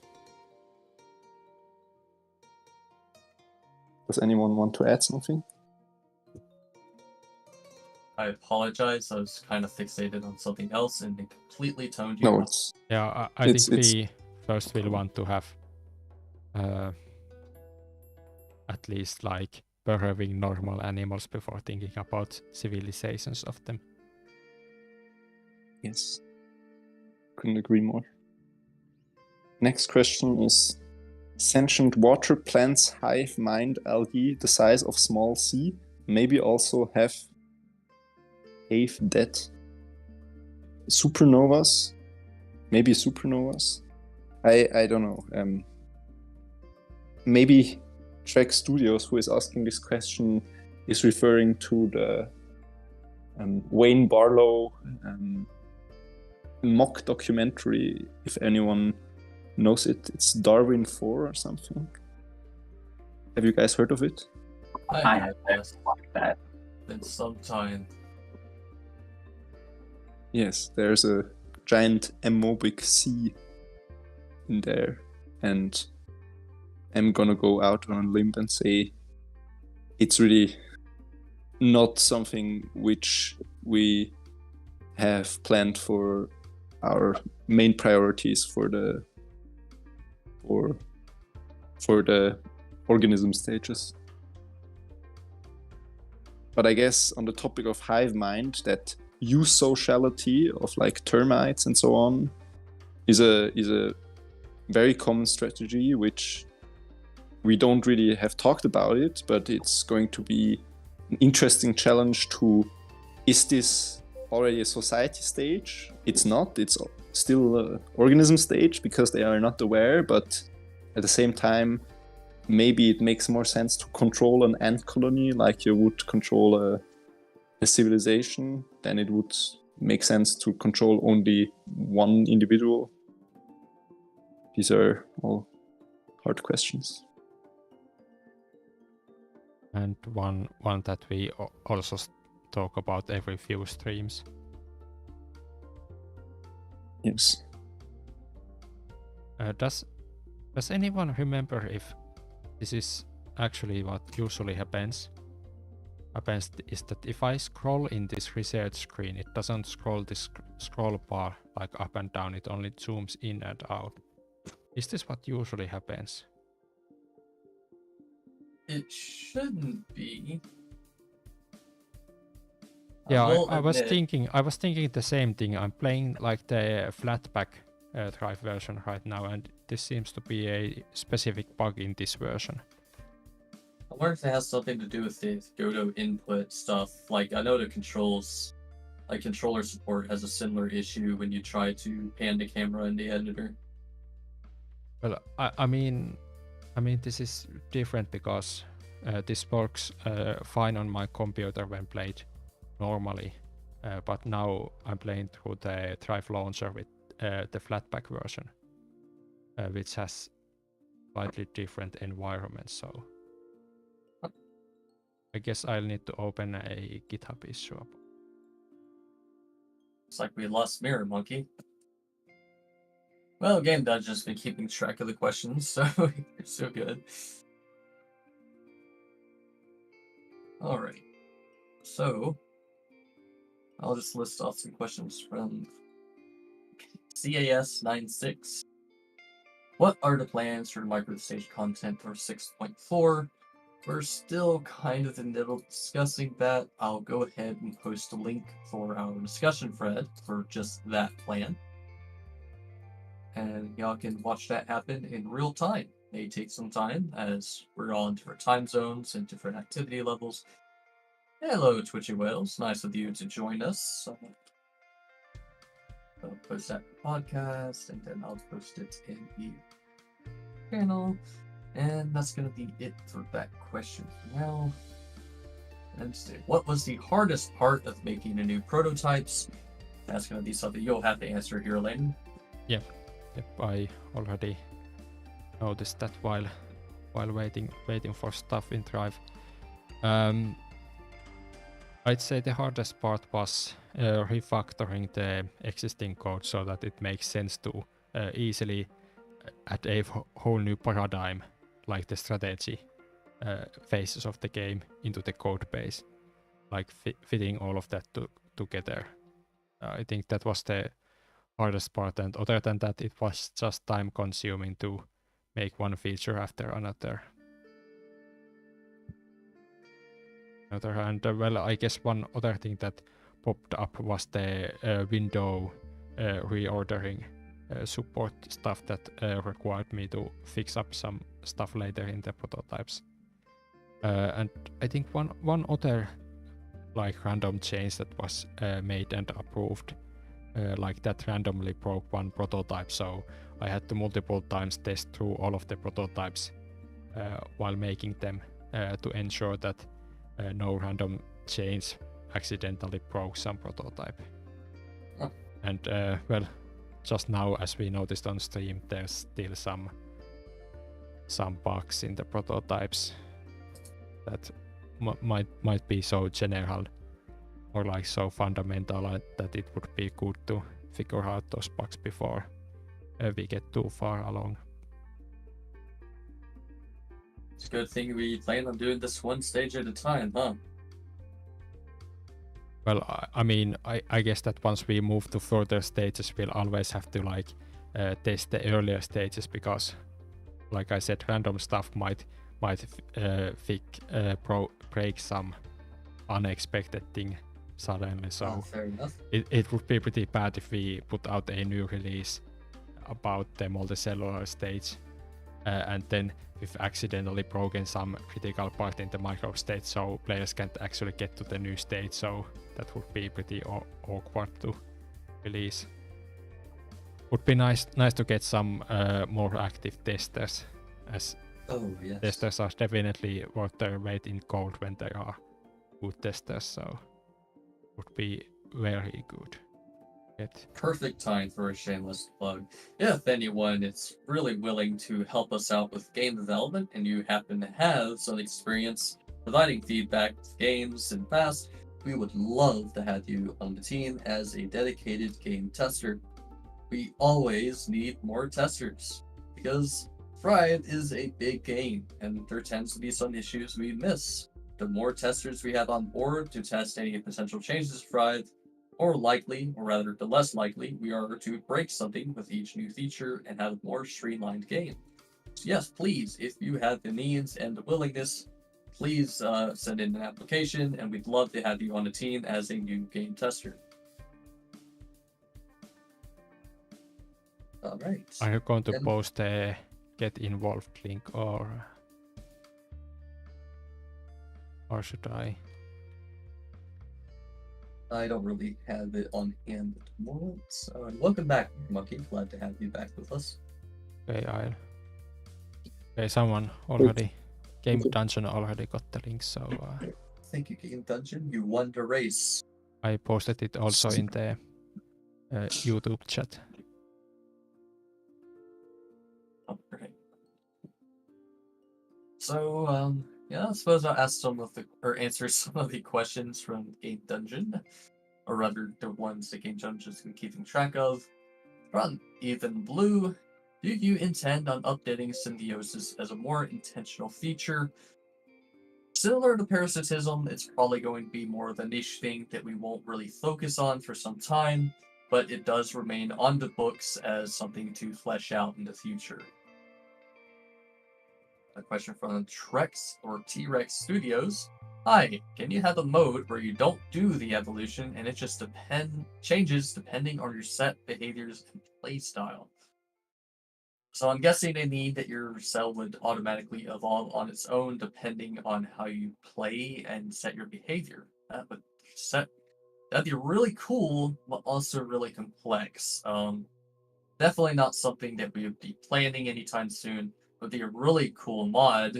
Does anyone want to add something? I apologize, I was kind of fixated on something else and it completely toned you No, out. it's Yeah, I think we first will want to have at least like burrowing normal animals before thinking about civilizations of them. yes. Couldn't agree more. Next question is, sentient water plants hive mind algae the size of small sea, maybe also have dead supernovas, maybe supernovas. I don't know. Maybe Trek Studios, who is asking this question, is referring to the Wayne Barlow mock documentary. If anyone knows it, it's Darwin 4 or something. Have you guys heard of it? I have have watched that. been some time. Yes, there's a giant amoebic sea in there, and I'm gonna go out on a limb and say it's really not something which we have planned for our main priorities for the organism stages. But I guess on the topic of hive mind, that eusociality of like termites and so on is a very common strategy, which we don't really have talked about it, but it's going to be an interesting challenge to, is this already a society stage? It's not, it's still an organism stage because they are not aware, but at the same time, maybe it makes more sense to control an ant colony like you would control a civilization than it would make sense to control only one individual. These are all hard questions. And one that we also talk about every few streams. Yes. Does anyone remember if this is actually what usually happens? Is that if I scroll in this research screen, it doesn't scroll this scroll bar like up and down, it only zooms in and out. Is this what usually happens? It shouldn't be. Yeah, will I was admit- thinking the same thing. I'm playing like the flatpak drive version right now, and this seems to be a specific bug in this version. I wonder if it has something to do with the Godot input stuff. Like, I know the controls, like controller support has a similar issue when you try to pan the camera in the editor. Well, I mean, this is different because this works fine on my computer when played normally, but now I'm playing through the Drive launcher with the flatpak version, which has slightly different environments. So I guess I'll need to open a GitHub issue up. It's like we lost Mirror Monkey. Well, Game Dodge has been keeping track of the questions, so you're so good. Alright. So, I'll just list off some questions from CAS96. What are the plans for microstage content for 6.4? We're still kind of in the middle of discussing that. I'll go ahead and post a link for our discussion thread for just that plan. And y'all can watch that happen in real time. It may take some time as we're all in different time zones and different activity levels. Hello, Twitchy Whales. Nice of you to join us. I'll post that podcast, and then I'll post it in the channel. And that's going to be it for that question for now. And what was the hardest part of making a new prototypes? That's going to be something you'll have to answer here, Layton. Yep, I already noticed that while waiting for stuff in Drive. I'd say the hardest part was refactoring the existing code so that it makes sense to easily add a whole new paradigm, like the strategy phases of the game, into the code base, like fitting all of that together. I think that was the hardest part, and other than that, it was just time consuming to make one feature after another. Other hand, well, I guess one other thing that popped up was the window reordering support stuff that required me to fix up some stuff later in the prototypes. And I think one other like random change that was made and approved, like that randomly broke one prototype, so I had to multiple times test through all of the prototypes while making them to ensure that no random change accidentally broke some prototype. Oh. And well, just now, as we noticed on stream, there's still some bugs in the prototypes that might be so general or like so fundamental that it would be good to figure out those bugs before we get too far along. It's a good thing we plan on doing this one stage at a time, huh? Well, I mean, I guess that once we move to further stages, we'll always have to like test the earlier stages because, like I said, random stuff might break some unexpected thing suddenly. So Fair enough. it would be pretty bad if we put out a new release about the multicellular stage and then we've accidentally broken some critical part in the micro stage, so players can't actually get to the new stage. So that would be pretty awkward to release. Would be nice to get some more active testers, as Oh, yes. testers are definitely worth their weight in gold when they are good testers. So would be very good. Perfect time for a shameless plug. If anyone is really willing to help us out with game development and you happen to have some experience providing feedback with games in the past, we would love to have you on the team as a dedicated game tester. We always need more testers because Fried is a big game and there tends to be some issues we miss. The more testers we have on board to test any potential changes to Fried, the less likely we are to break something with each new feature and have a more streamlined game. So yes, please, if you have the means and the willingness, please send in an application and we'd love to have you on the team as a new game tester. Alright. Are you going to Then- post a get involved link or should I? I don't really have it on hand at the moment. So, welcome back, Monkey. Glad to have you back with us. Okay, someone already, Game Dungeon already got the link, so Thank you, Game Dungeon. You won the race. I posted it also in the YouTube chat. Alright. So, yeah, I suppose I'll ask answer some of the questions from Game Dungeon, or rather the ones that Game Dungeon's been keeping track of. From Ethan Blue, do you intend on updating symbiosis as a more intentional feature? Similar to parasitism, it's probably going to be more of a niche thing that we won't really focus on for some time, but it does remain on the books as something to flesh out in the future. A question from Trex or T-Rex Studios. Hi, can you have a mode where you don't do the evolution and it just changes depending on your set behaviors and playstyle? So I'm guessing they mean that your cell would automatically evolve on its own depending on how you play and set your behavior. That'd be really cool, but also really complex. Definitely not something that we would be planning anytime soon. Would be a really cool mod,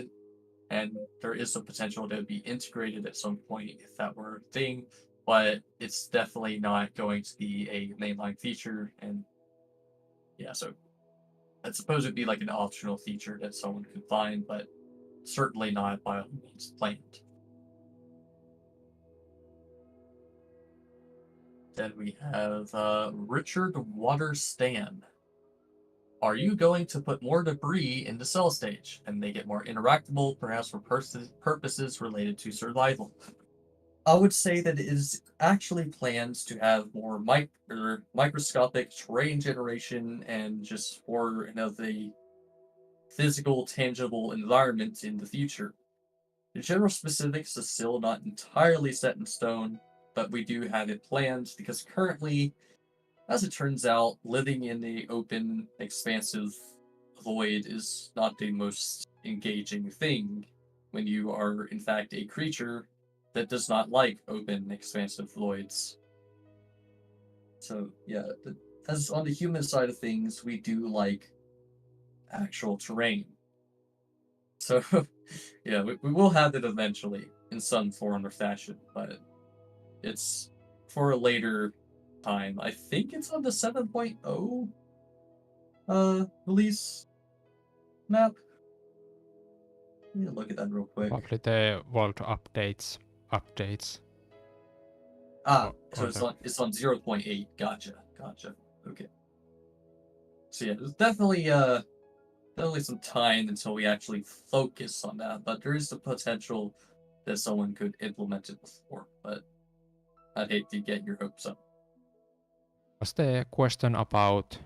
and there is some potential to be integrated at some point if that were a thing, but it's definitely not going to be a mainline feature, and yeah, so I suppose it'd be like an optional feature that someone could find, but certainly not by all means planned. Then we have Richard Waterstan. Are you going to put more debris in the cell stage and make it more interactable, perhaps for purposes related to survival? I would say that it is actually plans to have more microscopic terrain generation and just more of the physical, tangible environment in the future. The general specifics is still not entirely set in stone, but we do have it planned because currently, as it turns out, living in the open, expansive void is not the most engaging thing when you are, in fact, a creature that does not like open, expansive voids. So, yeah, as on the human side of things, we do like actual terrain. So, yeah, we will have it eventually in some form or fashion, but it's for a later time. I think it's on the 7.0 release map. Let me look at that real quick. Probably the world updates. Ah, Or so it's on 0.8. Gotcha. Okay. So yeah, there's definitely some time until we actually focus on that, but there is the potential that someone could implement it before, but I'd hate to get your hopes up. Was the question about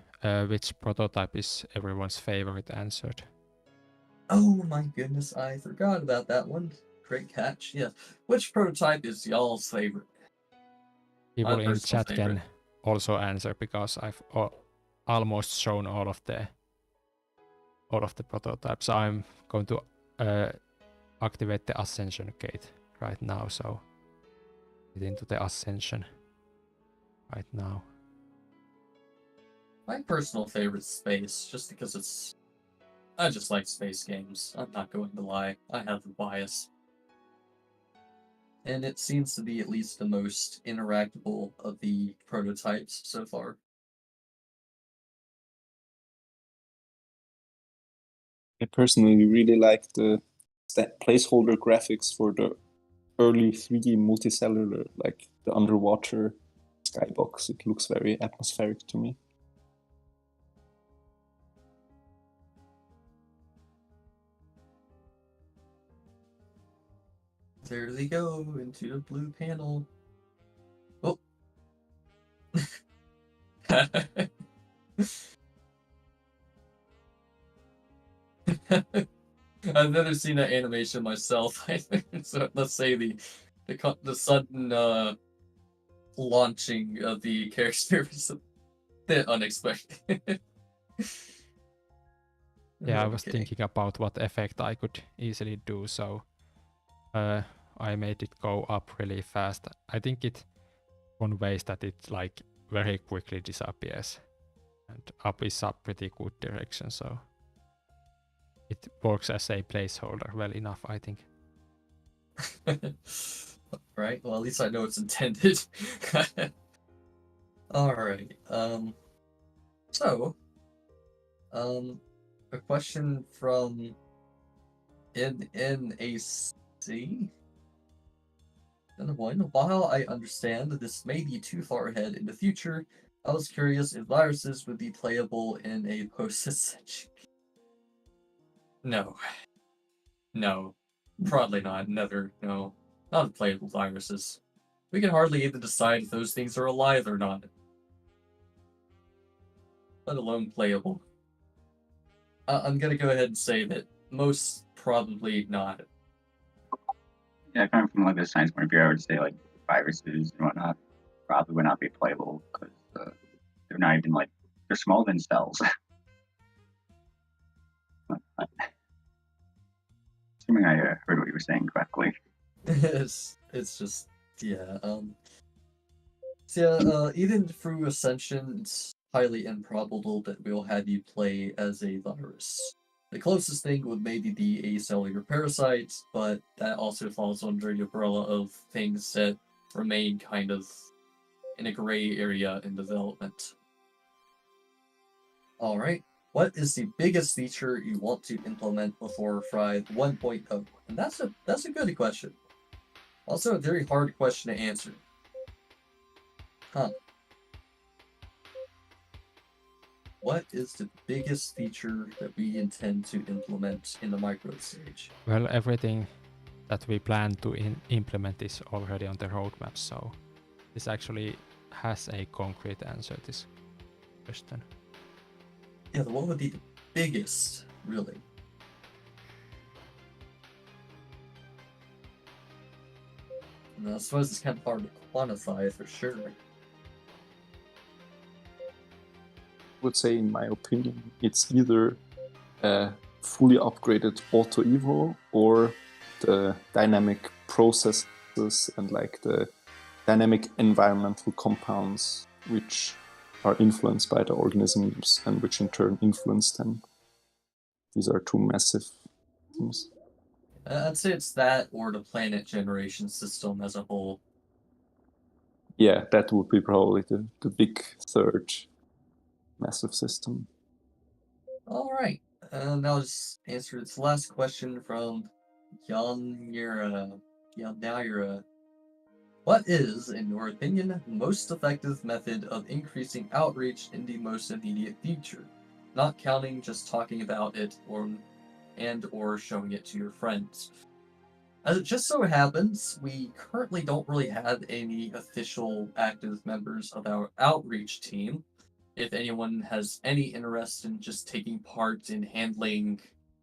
which prototype is everyone's favorite answered? Oh my goodness, I forgot about that one. Great catch. Yeah. Which prototype is y'all's favorite? People My in personal chat favorite. can also answer because I've almost shown all of the prototypes. I'm going to activate the ascension gate right now, so get into the ascension right now. My personal favorite is Space, just because I just like space games. I'm not going to lie. I have a bias. And it seems to be at least the most interactable of the prototypes so far. I personally really like the placeholder graphics for the early 3D multicellular, like the underwater skybox. It looks very atmospheric to me. There they go into the blue panel. Oh. I've never seen that animation myself. So let's say the sudden launching of the character was a bit unexpected. Yeah, I was Okay. thinking about what effect I could easily do, so I made it go up really fast. I think it one ways that it like very quickly disappears, and up is a pretty good direction, so it works as a placeholder well enough, I think. Right. Well, at least I know it's intended. All right. So, a question from NNAC. And while I understand that this may be too far ahead in the future, I was curious if viruses would be playable in a post-ascension. No. No. Probably not. Never. No. Not playable viruses. We can hardly even decide if those things are alive or not. Let alone playable. I'm gonna go ahead and say that most probably not. Yeah, kind of from like the science point of view, I would say like viruses and whatnot probably would not be playable because they're not even like they're smaller than cells. Assuming I heard what you were saying correctly. it's just yeah. So yeah, even through Ascension, it's highly improbable that we'll have you play as a virus. The closest thing would maybe be a cellular parasite, but that also falls under the umbrella of things that remain kind of in a gray area in development. Alright, what is the biggest feature you want to implement before Fry 1.0? And that's a good question. Also a very hard question to answer. Huh. What is the biggest feature that we intend to implement in the micro stage? Well, everything that we plan to implement is already on the roadmap, so this actually has a concrete answer to this question. Yeah, what would be the biggest, really? And I suppose it's kind of hard to quantify for sure. Would say, in my opinion, it's either a fully upgraded auto evo or the dynamic processes and like the dynamic environmental compounds which are influenced by the organisms and which in turn influence them. These are two massive systems. I'd say it's that or the planet generation system as a whole. Yeah, that would be probably the big third massive system. All right. Now I'll just answer its last question from Yanira. What is, in your opinion, the most effective method of increasing outreach in the most immediate future? Not counting just talking about it or showing it to your friends. As it just so happens, we currently don't really have any official active members of our outreach team. If anyone has any interest in just taking part in handling,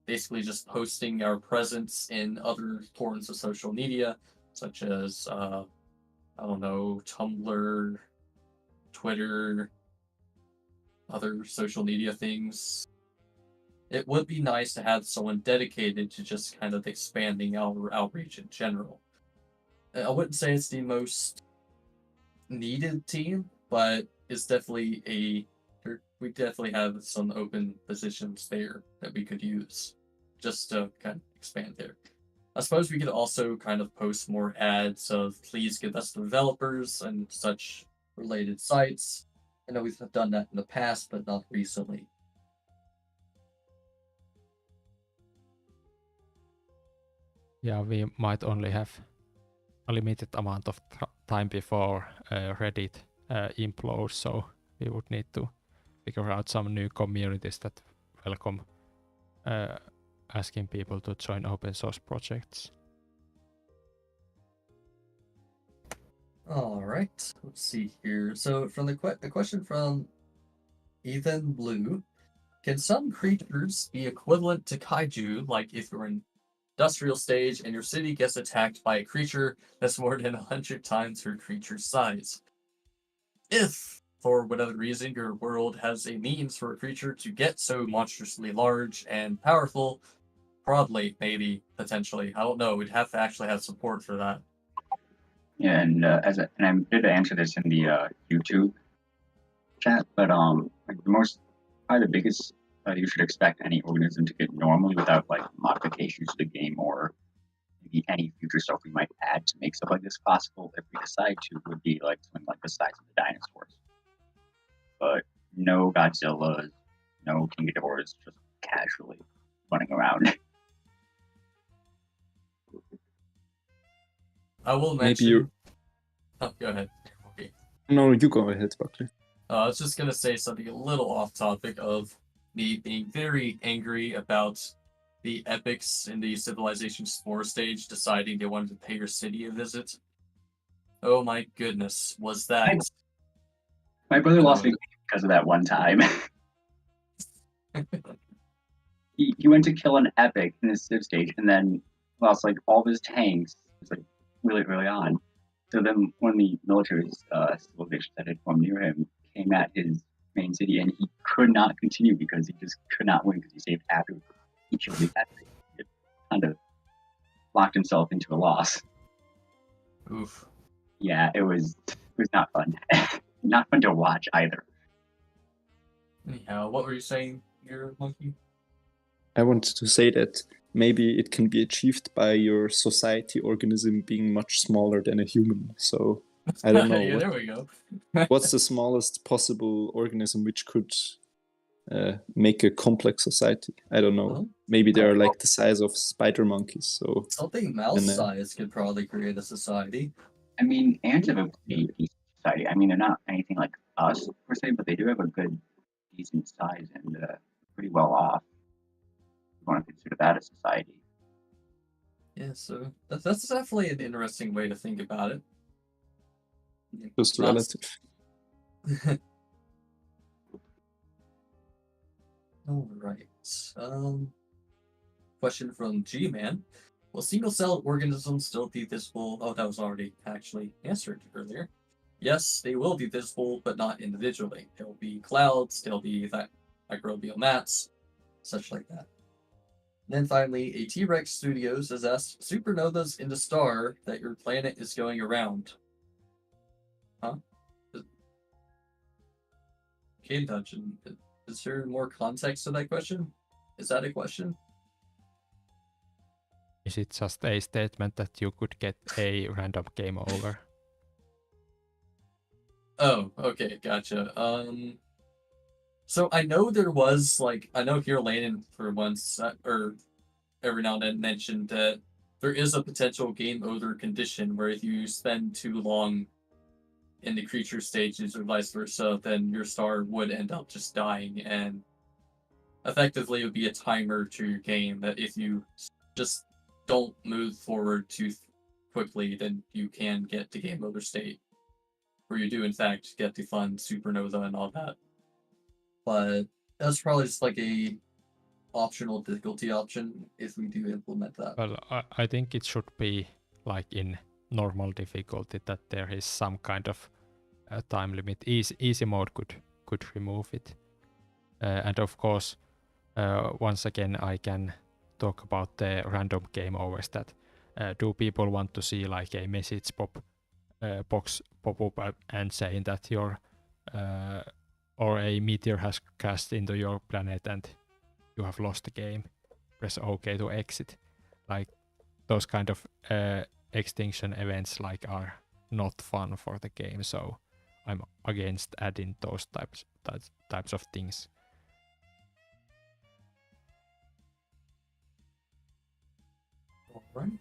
basically just posting our presence in other forms of social media, such as, I don't know, Tumblr, Twitter, other social media things, it would be nice to have someone dedicated to just kind of expanding our outreach in general. I wouldn't say it's the most needed team, but it's definitely we definitely have some open positions there that we could use just to kind of expand there. I suppose we could also kind of post more ads of please give us developers and such related sites. I know we've done that in the past, but not recently. Yeah, we might only have a limited amount of time before Reddit implodes, so we would need to figure out some new communities that welcome asking people to join open source projects. All right, let's see here. So, from the question from Ethan Blue, can some creatures be equivalent to kaiju, like if you're in industrial stage and your city gets attacked by a creature that's more than 100 times your creature's size? If, for whatever reason, your world has a means for a creature to get so monstrously large and powerful, probably, maybe, potentially. I don't know. We'd have to actually have support for that. Yeah, and and I did answer this in the YouTube chat, but like probably the biggest you should expect any organism to get normally without like modifications to the game or maybe any future stuff we might add to make stuff like this possible if we decide to would be like something like the size of the dinosaurs. But no Godzillas, no King Ghidorahs, just casually running around. I will Maybe mention. you. Oh, go ahead. Okay. No, you go ahead, Buckley. I was just gonna say something a little off topic of me being very angry about the epics in the Civilization 4 stage deciding they wanted to pay your city a visit. Oh my goodness, was that My brother lost me annoying. because of that one time. he went to kill an epic in his Civ stage and then lost like all of his tanks. It's like really early on. So then one of the military civilizations that had formed near him came at his main city and he could not continue because he just could not win because he saved after he killed the epic. It kind of locked himself into a loss. Oof. Yeah, it was not fun. Not fun to watch either. Anyhow, what were you saying here, Monkey? I wanted to say that maybe it can be achieved by your society organism being much smaller than a human. So I don't know. Yeah, there we go. What's the smallest possible organism which could make a complex society? I don't know. Well, Maybe they are like the size of spider monkeys. So something mouse size could probably create a society. I mean, ants have a pretty decent society. I mean, they're not anything like us per se, but they do have a good, decent size and pretty well off. If you want to consider that a society. Yeah, so that's definitely an interesting way to think about it. just Not- relative. All right. Question from G-Man. Will single-celled organisms still be visible? Oh, that was already actually answered earlier. Yes, they will be visible, but not individually. There will be clouds, there'll be microbial mats, such like that. Then finally, a T-Rex Studios has asked supernovas in the star that your planet is going around. Huh? Game Dungeon. Is there more context to that question? Is that a question? Is it just a statement that you could get a random game over? Oh, okay, gotcha. So I know there was like I know here Landon for once or every now and then mentioned that there is a potential game over condition where if you spend too long in the creature stages or vice versa, then your star would end up just dying, and effectively it would be a timer to your game that if you just don't move forward too quickly, then you can get to game over state, where you do in fact get to fund supernova and all that. But that's probably just like a optional difficulty option if we do implement that. Well, I think it should be like in normal difficulty that there is some kind of time limit. Easy mode could remove it. And of course, once again, I can talk about the random game overs. That do people want to see like a message box pop up and saying that your or a meteor has crashed into your planet and you have lost the game? Press OK to exit. Like those kind of extinction events like are not fun for the game. So I'm against adding those types of things. Alright.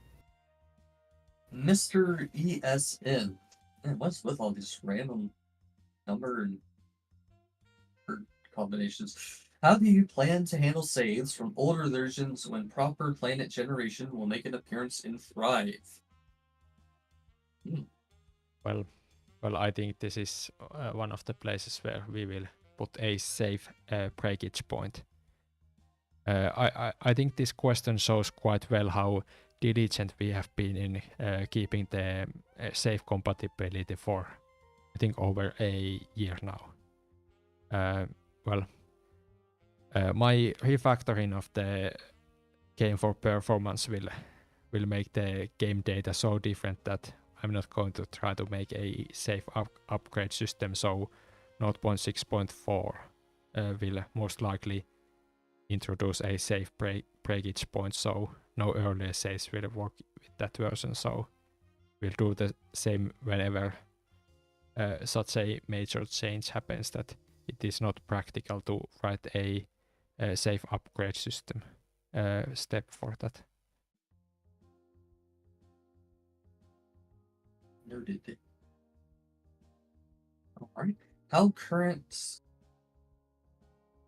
Mr. ESN. Man, what's with all these random number and word combinations? How do you plan to handle saves from older versions when proper planet generation will make an appearance in Thrive? Well, I think this is one of the places where we will put a safe breakage point. I think this question shows quite well how diligent we have been in keeping the safe compatibility for, I think, over a year now. My refactoring of the game for performance will make the game data so different that I'm not going to try to make a safe upgrade system. So 0.6.4 will most likely introduce a safe breakage point, so no earlier saves will work with that version. So we'll do the same whenever such a major change happens, that it is not practical to write a safe upgrade system step for that. Noted. Alright.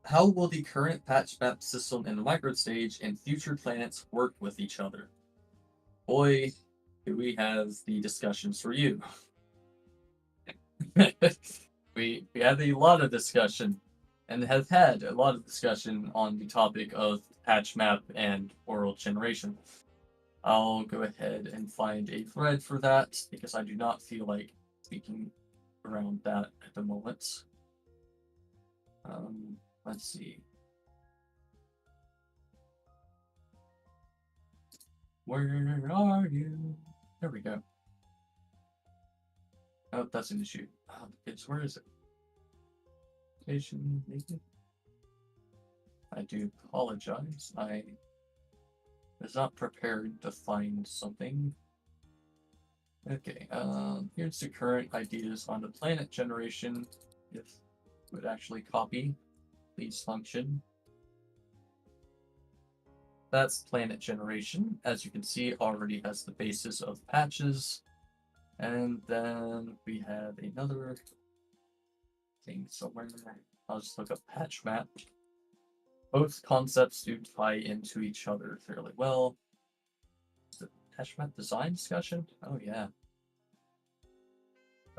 How will the current patch map system in the micro stage and future planets work with each other? Boy, do we have the discussions for you. we have a lot of discussion and have had a lot of discussion on the topic of patch map and world generation. I'll go ahead and find a thread for that because I do not feel like speaking around that at the moment. Let's see. Where are you? There we go. Oh, that's an issue. Where is it? Station, maybe? I do apologize. I was not prepared to find something. Okay, here's the current ideas on the planet generation. If it would actually copy, please function. That's planet generation. As you can see, already has the basis of patches. And then we have another thing somewhere. I'll just look up patch map. Both concepts do tie into each other fairly well. Is it patch map design discussion? Oh yeah.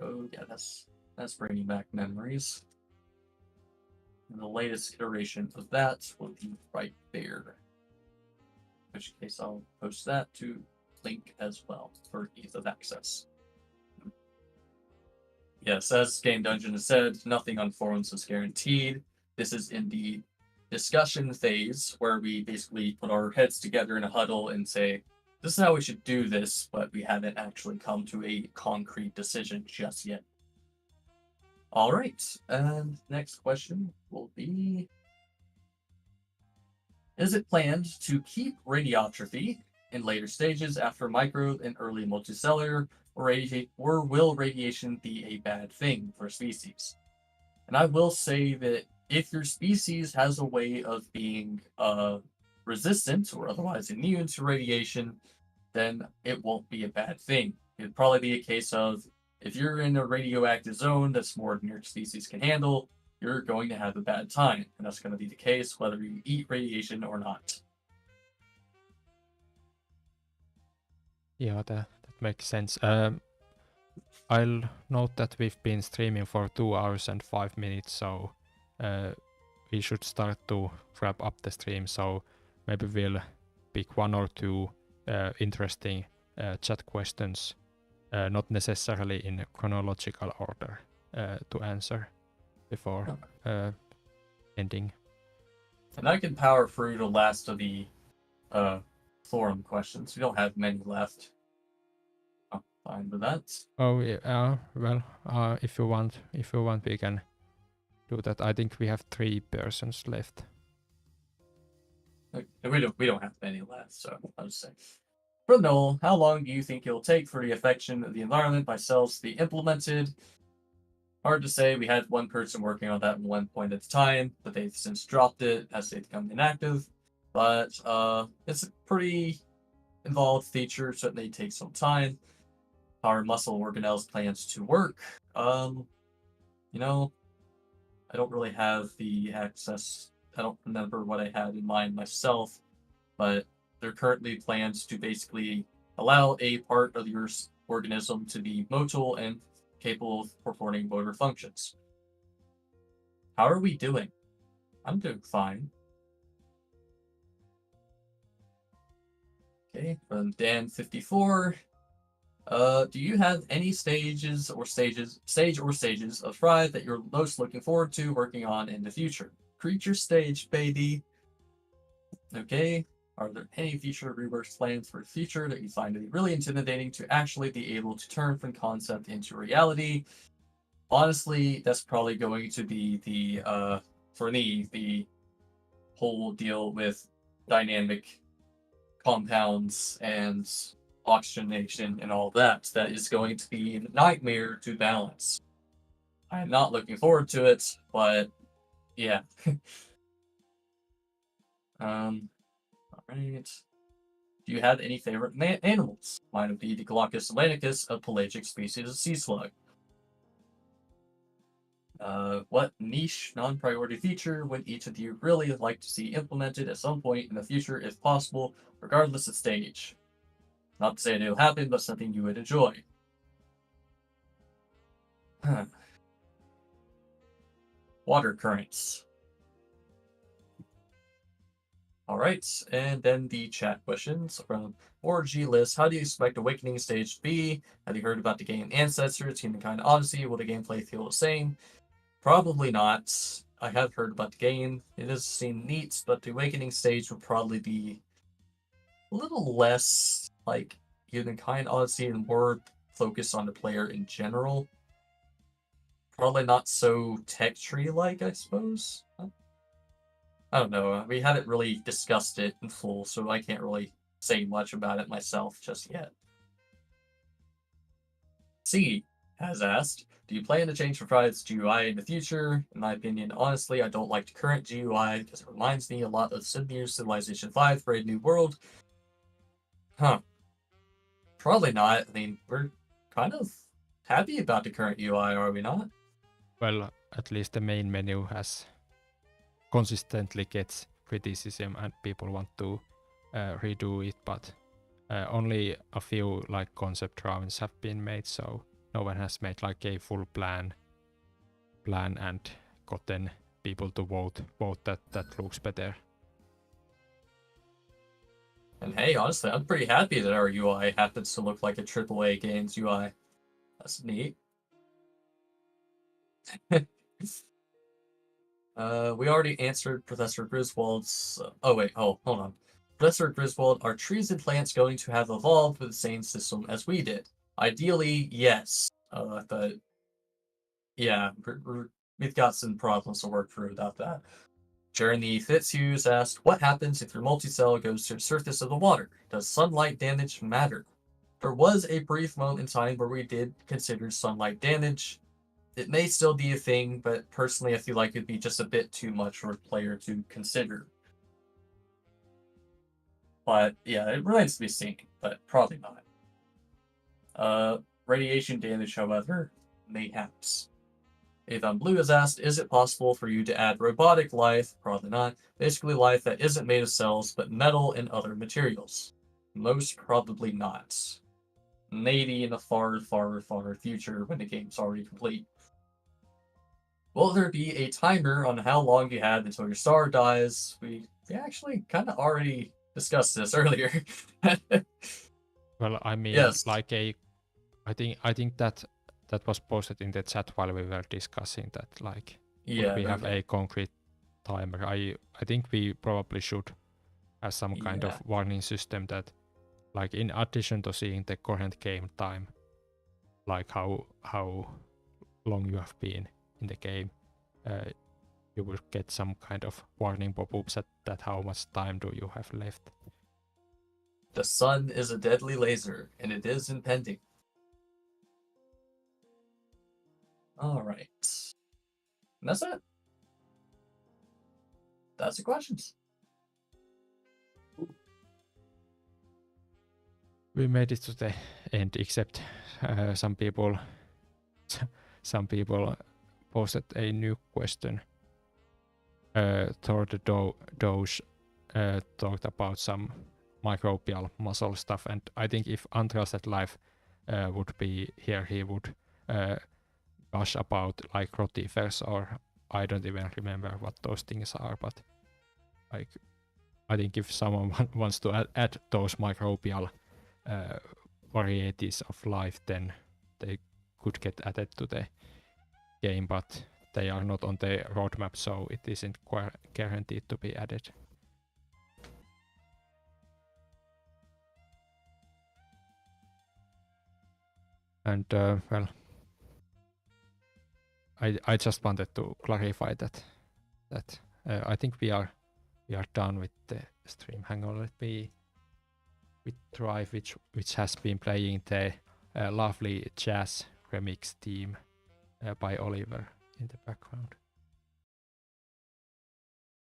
Oh yeah, that's bringing back memories. And the latest iteration of that will be right there. In which case I'll post that to link as well for ease of access. Yes, as Game Dungeon has said, nothing on forums is guaranteed. This is in the discussion phase where we basically put our heads together in a huddle and say, this is how we should do this, but we haven't actually come to a concrete decision just yet. All right, and next question will be, is it planned to keep radiotrophy in later stages after micro and early multicellular, or will radiation be a bad thing for species? And I will say that if your species has a way of being resistant or otherwise immune to radiation, then it won't be a bad thing. It'd probably be a case of if you're in a radioactive zone that's more than your species can handle, you're going to have a bad time. And that's going to be the case whether you eat radiation or not. Yeah, that makes sense. I'll note that we've been streaming for 2 hours and 5 minutes, so we should start to wrap up the stream. So maybe we'll pick one or two interesting chat questions, not necessarily in chronological order, to answer before ending. And I can power through the last of the forum questions. We don't have many left. I'm fine with that. Oh yeah, well, if you want, we can do that. I think we have 3 persons left. We don't have many left, so I'll just say. For Noel, how long do you think it'll take for the affection of the environment by cells to be implemented? Hard to say. We had one person working on that at one point at a time, but they've since dropped it as they become inactive. But it's a pretty involved feature, certainly takes some time. Our muscle organelles plans to work. You know, I don't really have the access. I don't remember what I had in mind myself, but there are currently plans to basically allow a part of your organism to be motile and capable of performing motor functions. How are we doing? I'm doing fine. Okay, from Dan54. Do you have any stage or stages of Thrive that you're most looking forward to working on in the future? Creature stage, baby. Okay. Are there any future reworks plans for the future that you find to be really intimidating to actually be able to turn from concept into reality? Honestly, that's probably going to be the for me, the whole deal with dynamic compounds and oxygenation and all that. That is going to be a nightmare to balance. I am not looking forward to it, but yeah. Alright. Do you have any favorite animals? Mine would be the Glaucus atlanticus, a pelagic species of sea slug. What niche non-priority feature would each of you really like to see implemented at some point in the future if possible, regardless of stage? Not to say it'll happen, but something you would enjoy. Water currents. Alright, and then the chat questions from Org List. How do you expect Awakening Stage to be? Have you heard about the game Ancestors, Humankind Odyssey? Will the gameplay feel the same? Probably not. I have heard about the game. It does seem neat, but the Awakening stage would probably be a little less like Humankind Odyssey and more focused on the player in general. Probably not so tech tree-like, I suppose. I don't know. We haven't really discussed it in full, so I can't really say much about it myself just yet. C has asked, do you plan to change Thrive's GUI in the future? In my opinion, honestly, I don't like the current GUI because it reminds me a lot of Civilization 5 Brave New World. Huh. Probably not. I mean, we're kind of happy about the current UI, are we not? Well, at least the main menu has consistently gets criticism and people want to redo it, but only a few like concept drawings have been made, so no one has made like a full plan and gotten people to vote that looks better. And hey, honestly, I'm pretty happy that our UI happens to look like a AAA game's UI. That's neat. We already answered Professor Griswold's... oh, wait. Oh, hold on. Professor Griswold, are trees and plants going to have evolved with the same system as we did? Ideally, yes. But, yeah, we've got some problems to work through about that. Jeremy Fitzhughes asked, what happens if your multi-cell goes to the surface of the water? Does sunlight damage matter? There was a brief moment in time where we did consider sunlight damage. It may still be a thing, but personally I feel like it'd be just a bit too much for a player to consider. But yeah, it remains to be seen, but probably not. Radiation damage, however, mayhaps. Avon Blue has asked, is it possible for you to add robotic life? Probably not. Basically life that isn't made of cells, but metal and other materials. Most probably not. Maybe in the far, far, far future when the game's already complete. Will there be a timer on how long you have until your star dies? We actually kind of already discussed this earlier. Well, I mean, Yes. like I think that was posted in the chat while we were discussing that. Like, Yeah, would we have okay. a concrete timer? I think we probably should have some kind Yeah. of warning system that, like, in addition to seeing the current game time, like how long you have been in the game, you will get some kind of warning pop-ups that how much time do you have left. The sun is a deadly laser, and it is impending. All right. And that's it. That's the questions. We made it to the end, except some people posted a new question. Thor the Doge talked about some microbial muscle stuff, and I think if Untrusted Life would be here, he would gush about like rotifers, or I don't even remember what those things are, but like I think if someone wants to add those microbial varieties of life, then they could get added to the game, but they are not on the roadmap, so it isn't guaranteed to be added. And well, I just wanted to clarify that I think we are done with the stream. Hang on, let me Drive, which has been playing the lovely jazz remix theme by Oliver in the background.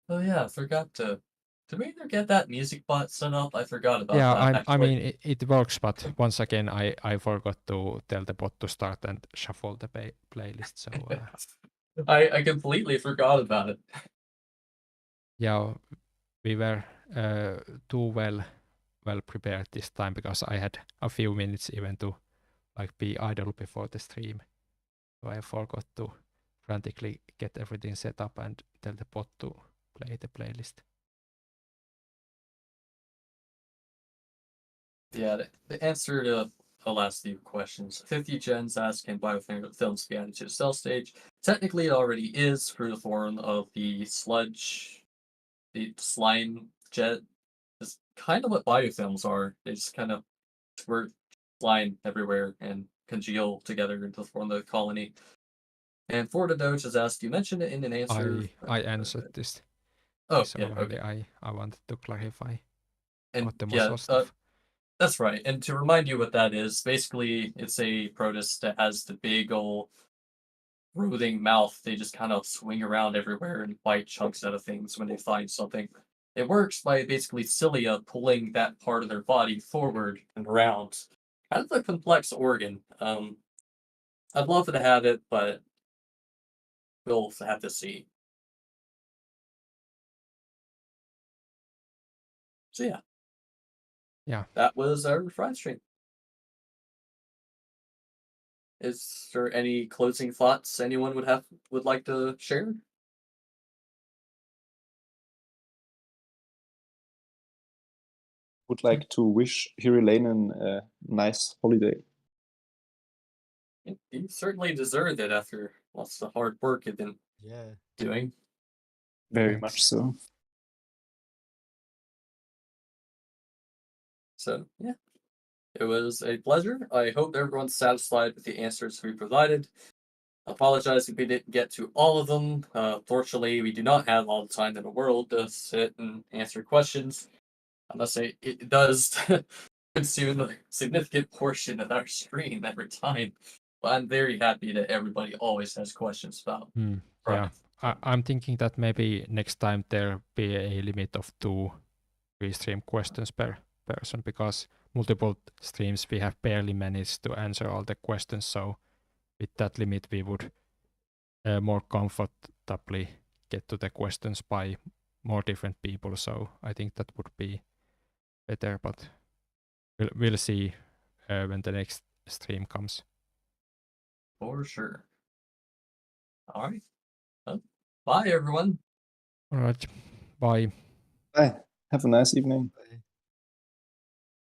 Oh yeah, I forgot to. Did we either get that music bot set up? I forgot about Yeah, that. I mean it works, but once again I forgot to tell the bot to start and shuffle the playlist. So I completely forgot about it. yeah, we were too well prepared this time, because I had a few minutes even to like be idle before the stream. So I forgot to frantically get everything set up and tell the bot to play the playlist. Yeah, the answer to the last few questions. 50 gens ask, can biofilms be added to the cell stage? Technically, it already is through the form of the sludge, the slime jet. It's kind of what biofilms are. They just kind of squirt slime everywhere and congeal together into the form of the colony. And Florida Doge has asked, you mentioned it in an answer. I answered this Yeah, already. okay. I wanted to clarify And about the yeah, muscle stuff. that's right. And to remind you what that is, basically it's a protist that has the big old brooding mouth. They just kind of swing around everywhere and bite chunks out of things when they find something. It works by basically cilia pulling that part of their body forward and around. Kind of a complex organ. I'd love to have it, but we'll have to see. So yeah. Yeah. That was our Friday stream. Is there any closing thoughts anyone would like to share? Would like to wish Hirilainen a nice holiday. You certainly deserved it after lots of hard work you've been doing. Very Thanks. much so. So, yeah. It was a pleasure. I hope everyone's satisfied with the answers we provided. apologize if we didn't get to all of them. Fortunately, we do not have all the time in the world to sit and answer questions. I must say, it does consume a significant portion of our stream every time. But I'm very happy that everybody always has questions about. Yeah, I'm thinking that maybe next time there be a limit of 2 restream questions per person, because multiple streams we have barely managed to answer all the questions. So with that limit, we would more comfortably get to the questions by more different people. So I think that would be better, but we'll see when the next stream comes. For sure. All right. Well, bye, everyone. All right, bye. Bye. Have a nice evening.